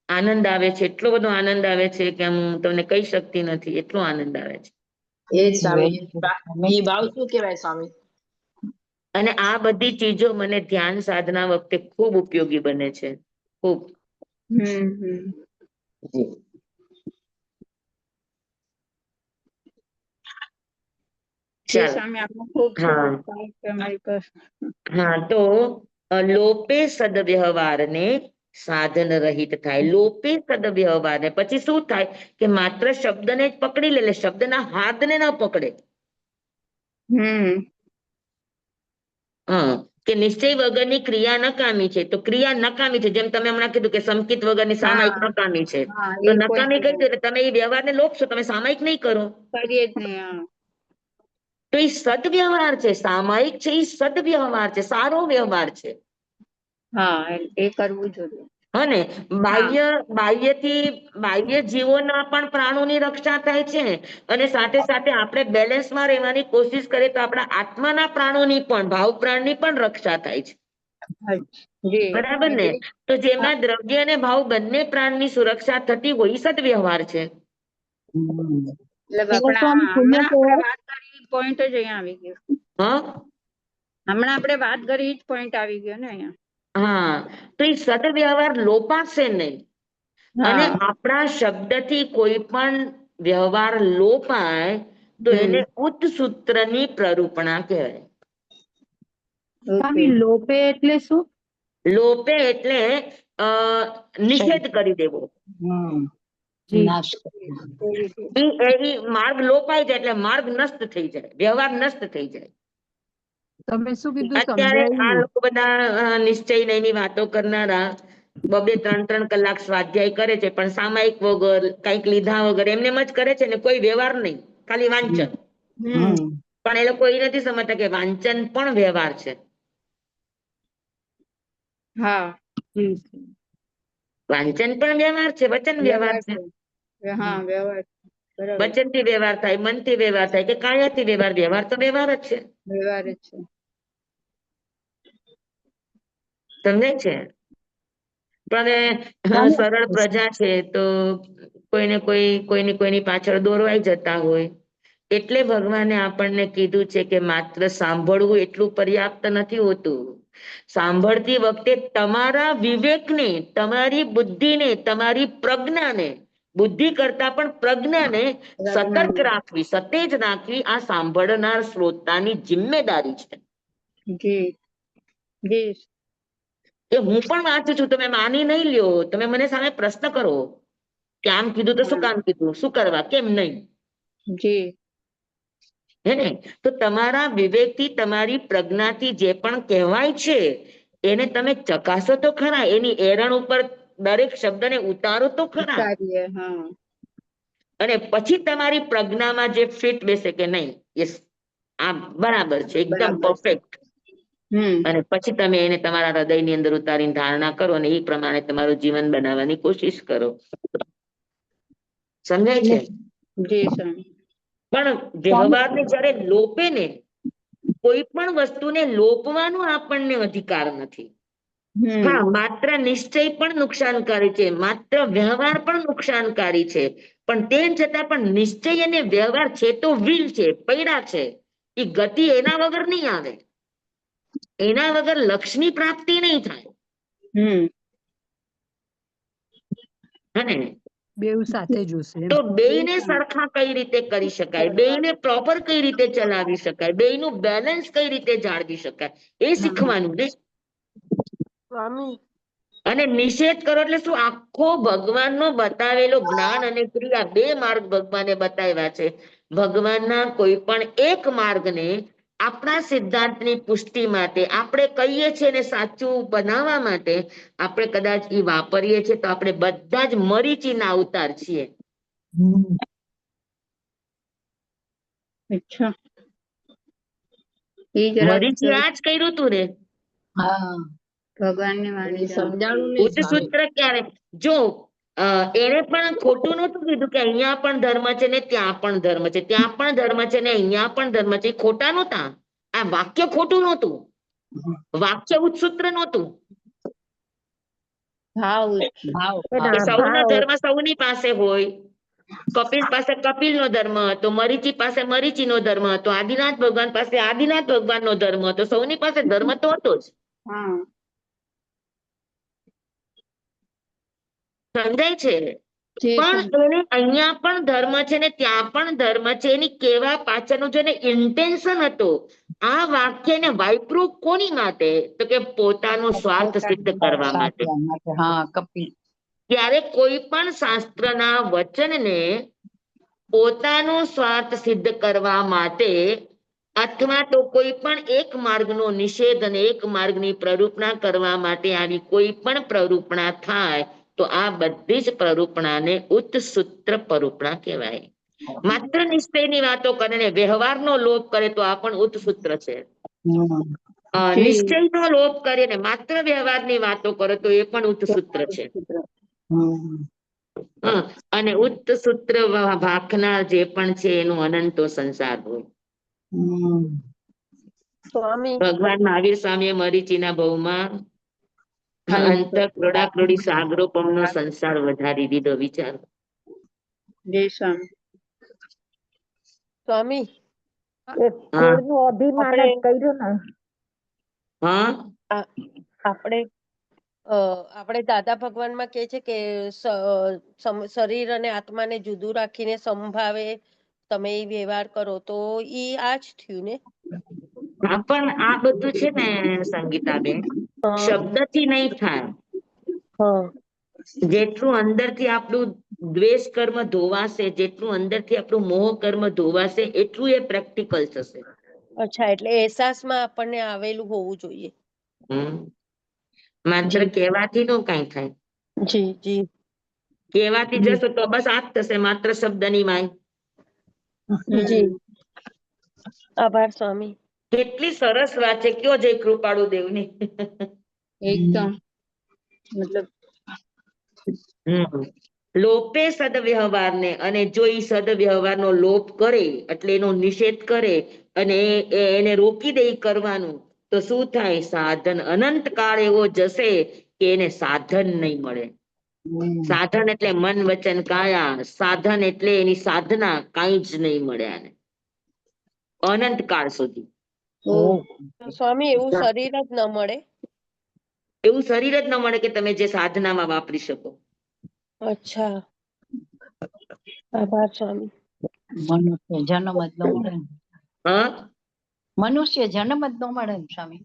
આનંદ આવે છે, એટલો બધો આનંદ આવે છે કે હું તમને કહી શકતી નથી, એટલો આનંદ આવે છે. એ સ્વામી, એ ભાવ શું કહેવાય સ્વામી? અને આ બધી ચીજો મને ધ્યાન સાધના વખતે ખૂબ ઉપયોગી બને છે, ખૂબ. હા, તો લોપે સદવ્યવહારને સાધન રહિત થાય. લોપે સદવ્યવહારને પછી શું થાય કે માત્ર શબ્દને જ પકડી લે, શબ્દના હાથને ના પકડે. કે નિશ્ચય વગરની ક્રિયા નકામી છે, તો ક્રિયા નકામી છે. જેમ તમે હમણાં કીધું કે સંકિત વગરની સામાયિક નકામી છે, તો નકામી કઈ છે? તમે એ વ્યવહારને લોપશો, તમે સામાયિક નહીં કરો. કરીએ જ નહીં. તો એ સદવ્યવહાર છે. સામાયિક છે, એ સદવ્યવહાર છે, સારો વ્યવહાર છે. હા, એ કરવું જોઈએ. અને બાહ્ય જીવોના પણ પ્રાણોની રક્ષા થાય છે, અને સાથે સાથે આપણે બેલેન્સમાં રહેવાની કોશિશ કરીએ તો આપણા આત્માના પ્રાણોની પણ, ભાવ પ્રાણની પણ રક્ષા થાય છે. બરાબર ને? તો જેમાં દ્રવ્ય અને ભાવ બંને પ્રાણની સુરક્ષા થતી હોય, સદવ્યવહાર છે. પોઈન્ટ જ અહીંયા આવી ગયો. હમણાં આપણે વાત કરી, જ પોઈન્ટ આવી ગયો ને અહીંયા. હા, તો એ સદવ્યવહાર લોપાશે નહીં. અને આપણા શબ્દથી કોઈ પણ વ્યવહાર લોપાય તો એને ઉચ્ચસૂત્રની પ્રરૂપણા કહેવાય. લોપે એટલે શું? લોપે એટલે નિષેધ કરી દેવો. માર્ગ લોપાય જાય એટલે માર્ગ નષ્ટ થઈ જાય, વ્યવહાર નષ્ટ થઈ જાય. તમે શું કીધું? અત્યારે આ લોકો બધા નિશ્ચય નહીની વાતો કરનારા 2-3 કલાક સ્વાધ્યાય કરે છે, પણ સામાયિક વગર, કઈક લીધા વગર એમને જ કરે છે ને, કોઈ વ્યવહાર નહીં, ખાલી વાંચન. પણ એ લોકો એ નથી સમજતા કે વાંચન પણ વ્યવહાર છે. વાંચન પણ વ્યવહાર છે, વચન વ્યવહાર છે. વચનથી વ્યવહાર થાય, મનથી વ્યવહાર થાય કે કાયાથી વ્યવહાર, વ્યવહાર તો વ્યવહાર જ છે. વ્યવહાર જ છે. સમજે છે? પણ સરળ પ્રજા છે, તો કોઈની પાછળ દોરવાઈ જતા હોય. એટલે ભગવાને આપણને કીધું છે કે માત્ર સાંભળવું એટલું પર્યાપ્ત નથી હોતું. સાંભળતી વખતે તમારા વિવેકને, તમારી બુદ્ધિને, તમારી પ્રજ્ઞાને, બુદ્ધિ કરતા પણ પ્રજ્ઞાને સતર્ક રાખવી, સતેજ રાખવી, આ સાંભળનાર શ્રોતાની જિમ્મેદારી છે. કે હું પણ વાંચું છું, તમે માની નહીં લ્યો, તમે મને સામે પ્રશ્ન કરો કે આમ કીધું તો શું કામ કીધું, શું કરવા, કેમ નહીં? હે ને? તો તમારા વિવેકથી, તમારી પ્રજ્ઞાથી જે પણ કહેવાય છે એને તમે ચકાસો તો ખરા, એની એરણ ઉપર દરેક શબ્દને ઉતારો તો ખરા. અને પછી તમારી પ્રજ્ઞામાં જે ફિટ બેસે કે નહીં, યસ આ બરાબર છે, એકદમ બરાબર છે. પરફેક્ટ, હમ અને પછી તમે એને તમારા હૃદયની અંદર ઉતારીને ધારણા કરો અને એ પ્રમાણે તમારું જીવન બનાવવાની કોશિશ કરો. સમજાય છે? જી સ્વામી. પણ વ્યવહારને જયારે લોપે ને, કોઈ પણ વસ્તુને લોપવાનો આપણને અધિકાર નથી. હા, માત્ર નિશ્ચય પણ નુકસાનકારી છે, માત્ર વ્યવહાર પણ નુકસાનકારી છે, પણ તેમ છતાં પણ નિશ્ચય અને વ્યવહાર છે તો વ્હીલ છે, પૈડા છે, એ ગતિ એના વગર નહીં આવે, એના વગર લક્ષ્યની પ્રાપ્તિ નહીં થાય. હે ને? બેઉ સાથે જોશે એમ. તો બેયને સરખા કઈ રીતે કરી શકાય, બેયને પ્રોપર કઈ રીતે ચલાવી શકાય, બેયનું બેલેન્સ કઈ રીતે જાળવી શકાય, એ શીખવાનું ને. સ્વામી અને નિષેધ કરો એટલે શું? આખો ભગવાનનો બતાવેલો જ્ઞાન અને ક્રિયા, બે માર્ગ ભગવાને બતાવ્યા છે. ભગવાનના કોઈ પણ એક માર્ગને આપણા સિદ્ધાંતની પુષ્ટિ માટે, આપણે કહીએ છીએ ને સાચું બનાવવા માટે આપણે કદાચ એ વાપરીએ છીએ, તો આપણે બધા જ મરીચીના અવતાર છીએ. અચ્છા. એ જરાક મરીચી આ જ કર્યું તું રે. હા, ભગવાનની વાણી સમજાણું ઉચ્ચ નહીં સ્વામી. સૂત્ર ક્યારે જો એને પણ ખોટું નહોતું કીધું કે અહીંયા પણ ધર્મ છે ને ત્યાં પણ ધર્મ છે, ત્યાં પણ ધર્મ છે ને અહીંયા પણ ધર્મ છે. એ ખોટા નહોતા. આ વાક્ય ખોટું નહોતું, વાક્ય ઉચ્ચસૂત્ર નહોતું. ભાવ ભાવ કે સૌનો ધર્મ સૌની પાસે હોય. કપિલ પાસે કપિલ નો ધર્મ હતો, મરીચી પાસે મરીચી નો ધર્મ હતો, આદિનાથ ભગવાન પાસે આદિનાથ ભગવાન નો ધર્મ હતો. સૌની પાસે ધર્મ તો હતો જ. હા. સમજાય છે? જી પણ સ્વામી. એને અહીંયા પણ ધર્મ છે ને ત્યાં પણ ધર્મ છે, એની કેવા પાછળનું જેને ઇન્ટેન્શન હતો. આ વાક્યને વાપરું કોની માટે? તો કે પોતાનો સ્વાર્થ સિદ્ધ કરવા માટે. હા, કપિલ. ત્યારે કોઈ પણ શાસ્ત્રના વચનને પોતાનો સ્વાર્થ સિદ્ધ કરવા માટે, અથવા તો કોઈ પણ એક માર્ગનો નિષેધ અને એક માર્ગની પ્રરૂપણા કરવા માટે આવી કોઈ પણ પ્રરૂપણા થાય, તો આ બધી જ પ્રરૂપણાને ઉત્તસૂત્ર પ્રરૂપણા કહેવાય. માત્ર નિશ્ચયની વાતો કરે ને વ્યવહારનો લોપ કરે તો આ પણ ઉત્તસૂત્ર છે. જી. નિશ્ચયનો લોપ કરે ને માત્ર વ્યવહારની વાતો કરે તો એ પણ ઉત્તસૂત્ર છે. અને ઉત્તસૂત્ર ભાખનાર જે પણ છે એનું અનંતો સંસાર હોય. સ્વામી ભગવાન મહાવીર સ્વામીએ મરીચીના ભવમાં અંત ક્રોડાક્રોડી સાગરોપમનો સંસાર વધારી દીધો. વિચાર. જી સ્વામી. સ્વામી હા અભિમાન જ કર્યું ને. હા આપણે આપણે દાદા ભગવાનમાં કે છે કે શરીર અને આત્માને જુદું રાખીને સંભાવે તમે એ વ્યવહાર કરો, તો ઈ આ જ થયું ને. હા, પણ આ બધું છે ને સંગીતાબેન, શબ્દથી નહીં થાય. જેટલું અંદરથી આપણું દ્વેષ કર્મ ધોવાશે, જેટલું અંદરથી આપણું મોહ કર્મ ધોવાશે, એટલું એ પ્રેક્ટિકલ થશે. અચ્છા, એટલે અહેસાસમાં આપણને આવેલું હોવું જોઈએ. માત્ર કહેવાથી નો કઈ થાય. જી જી. કહેવાથી જશો તો બસ આ જ થશે, માત્ર શબ્દની માય. જી. આભાર સ્વામી. કેટલી સરસ વાત છે, કયો જય કૃપાળુ દેવની. એકદમ મતલબ લોપે સદવ્યવહારને, અને જો એ સદવ્યવહારનો લોપ કરે એટલે એનો નિષેધ કરે અને એને રોકી દે કરવાનું, તો શું થાય? સાધન અનંત કાળ એવો જશે કે એને સાધન નહીં મળે. સાધન એટલે મન વચન કાયા, સાધન એટલે એની સાધના, કાંઈ જ નહીં મળે આને અનંત કાળ સુધી. સ્વામી એવું શરીર જ ન મળે. એવું શરીર જ ન મળે કે તમે જે સાધનામાં વાપરી શકો. અચ્છા, આભાર સ્વામી. મનુષ્ય જન્મ જ ન મળે. હા, મનુષ્ય જન્મ જ ન મળે ને સ્વામી.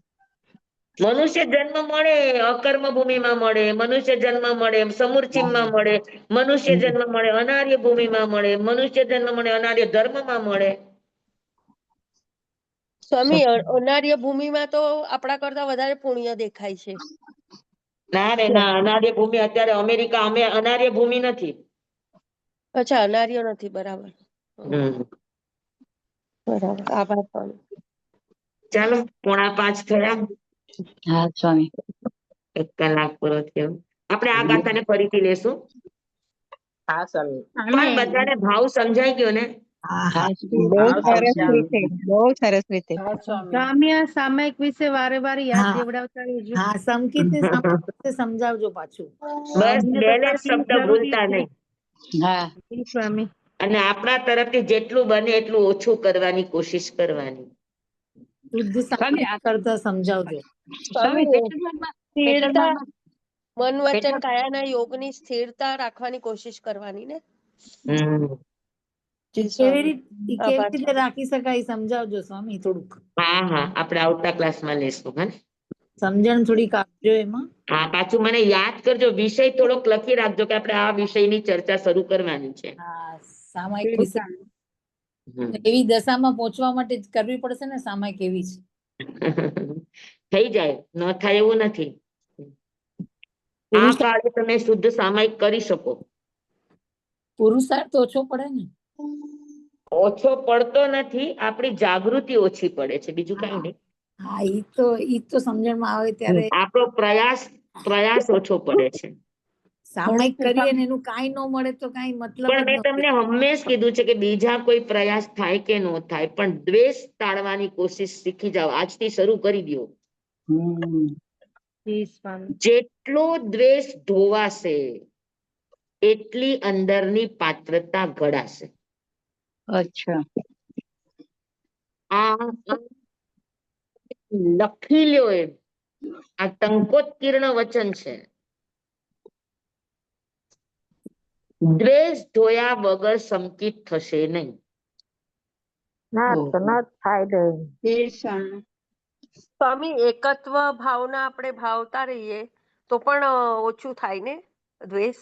મનુષ્ય જન્મ મળે, અકર્મ ભૂમિમાં મળે, મનુષ્ય જન્મ મળે, સમુર્ચિમાં મળે, મનુષ્ય જન્મ મળે, અનાર્ય ભૂમિમાં મળે, મનુષ્ય જન્મ મળે, અનાર્ય ધર્મમાં મળે. સ્વામી અનાર્ય ભૂમિમાં તો આપણા કરતા વધારે પુણ્ય દેખાય છે. ના રે ના, અનાર્ય ભૂમિ અત્યારે અમેરિકા અમે અનાર્ય ભૂમિ નથી. અચ્છા, અનાર્ય નથી, બરાબર. બરાબર, આભાર સ્વામી. ચાલો 4:45 થયા, હા સ્વામી. 1 કલાક પૂરો થયો. આપણે આ ગાથાને ફરીથી લેશું, હા સ્વામી. પણ બધાને ભાવ સમજાઈ ગયો ને? હા બહુ સરસ રીતે, બહુ સરસ રીતે. હા સ્વામી. સ્વામી આ સામાયિક વિશે વારે વારે યાદ હા. દેવડાવતા રહેજો. હા, સંકેત ને સામાયિક વિશે સમજાવજો પાછું. બસ અમને તો બેલેન્સ તકલીફ શબ્દ જરૂરી ભૂલતા છે. નહીં. હા જી સ્વામી. અને આપણા તરફથી જેટલું બને એટલું ઓછું કરવાની કોશિશ કરવાની. શુદ્ધ સામાયિક કરતા સમજાવજો. સ્વામી, સ્વામી, પેટર્નમાં સ્થિરતા, મન વચન પેટર્ન કાયાના યોગની સ્થિરતા રાખવાની કોશિશ કરવાની ને. હમ જી કેવી સ્વામી, રીતે આભાર. રાખી શકાય સમજાવજો સ્વામી થોડુંક. હા હા, આપણે આવતા ક્લાસમાં લેશું. હા સમજણ થોડીક આપજો એમાં. હા, પાછું મને યાદ કરજો, વિષય થોડોક લખી રાખજો કે આપણે આ વિષયની ચર્ચા શરૂ કરવાની છે. હા, સામાયિક વિશે હમ. એવી દશામાં પહોંચવા માટે જ કરવી પડશે ને, સામાયિક એવી છે. થઈ જાય, ન થાય એવું નથી. આ પુરુષ કાળે તમે શુદ્ધ સામાયિક કરી શકો. પુરુષાર્થ ઓછો પડે ને. ઓછો પડતો નથી, આપણી જાગૃતિ ઓછી પડે છે, બીજું કઈ નહીં. હા, ઈ તો સમજણમાં આવે ત્યારે આપણો પ્રયાસ ઓછો પડે છે. સામાયિક કરીએ ને એનું કાંઈ ન મળે તો કાંઈ મતલબ પણ જ મેં નથી. તમને હંમેશ કીધું છે કે બીજા કોઈ પ્રયાસ થાય કે ન થાય, પણ દ્વેષ ટાળવાની કોશિશ શીખી જાઓ, આજથી શરૂ કરી દો. જી સ્વામી. જેટલો દ્વેષ ધોવાશે એટલી અંદરની પાત્રતા ઘડાશે. અચ્છા. આ લખી લ્યો, આ ટંકોત્કીર્ણ વચન છે. દ્વેષ ધોયા વગર સંકિત થશે નહીં. ના તો ન થાય ને. સ્વામી, એકત્વ ભાવના આપણે ભાવતા રહીએ તો પણ ઓછું થાય ને દ્વેષ.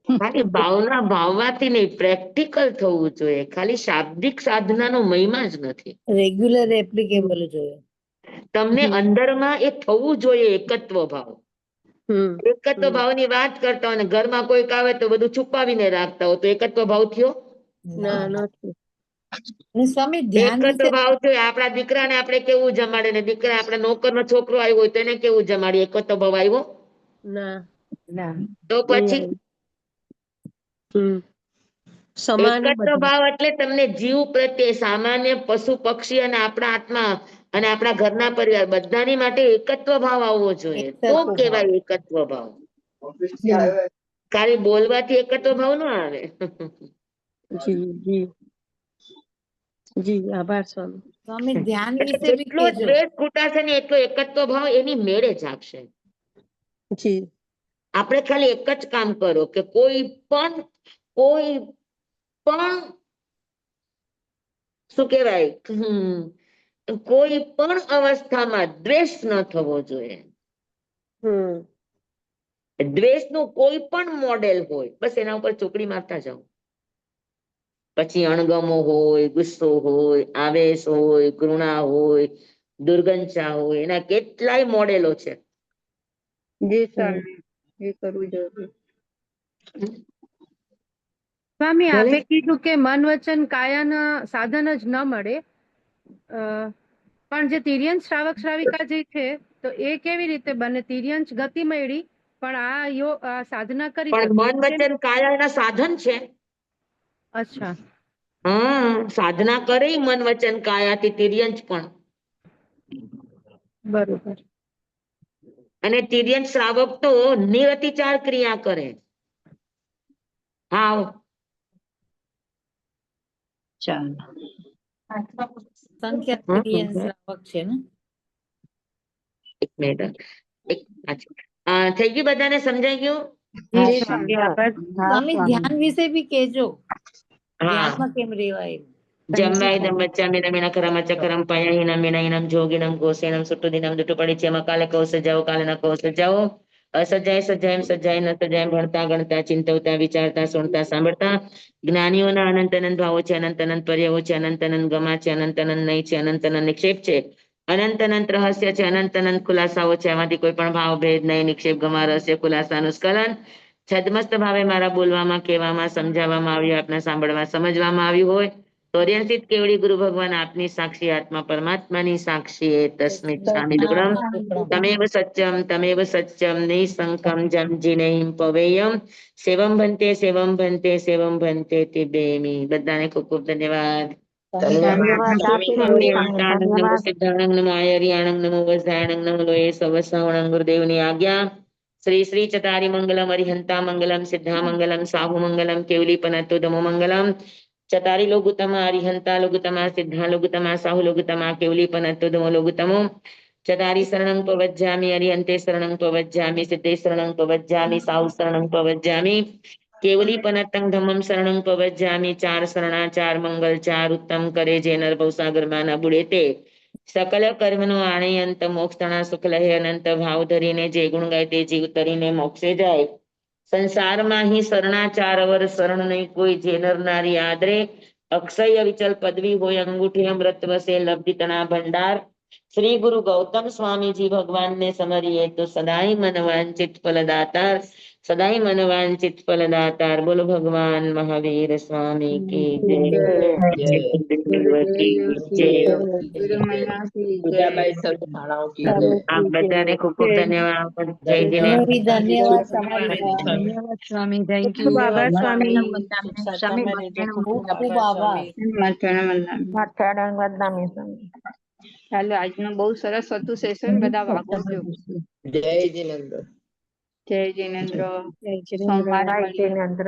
ખાલી ભાવના ભાવવાથી નહીં, પ્રેક્ટિકલ થવું જોઈએ. ખાલી શાબ્દિક સાધનાનો મહિમા જ નથી. રેગ્યુલર એપ્લિકેબલ જોઈએ. તમને અંદરમાં એ થવું જોઈએ એકત્વ ભાવ. હમ એકત્વ ભાવની વાત કરતા હોય ને ઘરમાં કોઈક આવે તો બધું છુપાવીને રાખતા હોય, તો એકત્વ ભાવ થયો? ના, નથી. અને સ્વામી ધ્યાન એકત્વ વિશે ભાવ થયો. આપણા દીકરાને આપણે કેવું જમાડે, ને દીકરા આપણા નોકરનો છોકરો આવ્યો હોય તો એને કેવું જમાડીએ? એકત્વ ભાવ આવ્યો? ના. તો પછી સમાન એકત્વ બધું. ભાવ એટલે તમને જીવ પ્રત્યે, સામાન્ય પશુ પક્ષી અને આપણા આત્મા અને આપણા ઘરના પરિવાર બધાની માટે એકત્વ ભાવ આવવો જોઈએ, તો એકત્વ ભાવ. કેવાય એકત્વ ભાવ. ખાલી બોલવાથી એકત્વ ભાવ ન આવે. જી જી જી, આભાર સ્વામી. સ્વામી ધ્યાન એટલે વિશે બી જેટલો કહેજો. દ્વેષ ખૂટાશે ને એટલો એકત્વ ભાવ એની મેળે જાગશે. જી. આપણે ખાલી એક જ કામ કરો કે કોઈ પણ શું કહેવાય, કોઈ પણ અવસ્થામાં દ્વેષ ન થવો જોઈએ. દ્વેષનું કોઈ પણ મોડેલ હોય, બસ એના ઉપર ચોકડી મારતા જાઓ. પછી અણગમો હોય, ગુસ્સો હોય, આવેશ હોય, ઘૃણા હોય, દુર્ગંધા હોય, એના કેટલાય મોડેલો છે. જી સ્વામી, એ કરવું જોઈએ. સ્વામી, ભલે. આપે કીધું કે મન વચન કાયાના સાધન જ ન મળે, પણ જે તિર્યંશ શ્રાવક શ્રાવિકા જે છે તો એ કેવી રીતે બને? તિર્યંશ ગતિ મળી, પણ આ સાધના કરી પણ શકે મન વચન કાયાના સાધન છે. અચ્છા. સાધના કરે મન વચન કાયાથી તિર્યંશ પણ. બરોબર. અને તિર્યંશ શ્રાવક તો નિરતિચાર ક્રિયા કરે. હા, સંખ્યા તિર્યંશ શ્રાવક છે ને. એક મિનિટ. થઈ ગયું? બધાને સમજાઈ ગયું? જી સ્વામી. સ્વામી ધ્યાન વિશે બી કહેજો. હા. ધ્યાનમાં કેમ રેવાય? જમ્બાઈદમ બચ્ચામિ નમિના કરમ ચકરમ પયહિનમ વિનયનમ જોગિનમ ગોસેનમ સુટુદિનમ દુટુપડી ચેમાં કાલે કૌશ જાઓ, કાલે ન કૌશ જાઓ. અસજાય સજાય સજાય ન સજાય, ભણતા ગણતા ચિંતવતા વિચારતા સુણતા સાંભળતા. જ્ઞાનીઓના અનંત અનંત ભાવો છે, અનંત અનંત પર્યાવો છે, અનંત અનંત ગમા છે, અનંત અનંત નહીં છે, અનંત અનંત નિક્ષેપ છે, અનંત અનંત રહસ્ય છે, અનંત અનંત ખુલાસાઓ છે. આમાંથી કોઈ પણ ભાવ ભેદ નહીં, નિક્ષેપ ગમા રહસ્ય ખુલાસા અનુસ્કલન છદ્મસ્ત ભાવે મારા બોલવામાં, કહેવામાં, સમજાવવામાં આવ્યું, આપના સાંભળવા, સમજવામાં આવ્યું હોય તો અર્યંસિત કેવડી ગુરુ ભગવાન આપની સાક્ષી, આત્મા પરમાત્માની સાક્ષી તસ્મિત સ્વામી દુગ્રમ તમેવ સત્યમ નિસંકમ જમ જીનેયમ પવેયમ સેવમ ભંતે સેવમ ભંતે સેવમ ભંતે તિબેમી. બધાને ખૂબ ખૂબ ધન્યવાદ. ધન્યવાદ આપને. નમો સિદ્ધાણંગ નમો આયર્યાણંગ નમો વજ્રાયણંગ નમો લોય સવસવણંગ ગુરુદેવની આજ્ઞા. શ્રી શ્રી ચતારી મંગલમ અરિહંતા મંગલમ સિદ્ધા મંગલમ સાહુ મંગલમ કેવલી પનતો દમો મંગલમ ચતારી લોગુતમા અરિહંતા લોગુતમા સિદ્ધા લોગુતમા સાહુ લોગુતમા કેવલી પનતો દમો લોગુતમો ચતારી શરણં પવજ્જામિ અરિહંતે શરણં પવજ્જામિ સિદ્ધે શરણં પવજ્જામિ સાહુ શરણં પવજ્જામિ કેવલી પનતં ધમ્મં શરણં પવજ્જામિ. ચાર શરણા ચાર મંગલ ચાર ઉત્તમ કરે જે નર ભવસાગર માં ન બુડે તે સકલ કર્મનો આણેય અંત મોક્ષ તણા સુખ લહે અનંત ભાવ ધરીને જે ગુણ ગાય તે જીવ તરીને મોક્ષે જાય. સંસારમાં હી શરણાચાર અવર શરણ નહીં કોઈ જે નર નારી આદરે અક્ષય વિચલ પદવી હોય અંગૂઠે અમૃત વસે લબ્ધિ તણા ભંડાર. શ્રી ગુરુ ગૌતમ સ્વામીજી ભગવાન ને સમરીએ તો સદાય મન વાંચિત ફલદાતાર, સદાય મન વાંચિત ફલદાતાર. બોલો ભગવાન મહાવીર સ્વામી કી જય. જય. ગુરુદેવ કી ગુરુદેવ જય. કી જય. ગુરુ મૈયા કી જય. આપ બધાને ખૂબ ખૂબ ધન્યવાદ. જય જય. તમને બી ધન્યવાદ તમારી ધન્યવાદ સ્વામી, થેન્ક ખૂબ યુ. આભાર સ્વામી. સ્વામી વંદનમ. ખૂબ ખૂબ આભાર. મથાણા વંદનામી. ચાલો, આજનું બહુ સરસ હતું સેશન. બધા વાગોજો. જય જીનેન્દ્ર. જય જીનેન્દ્ર. જય સોમવારે જય મળીએ. જિનેન્દ્ર.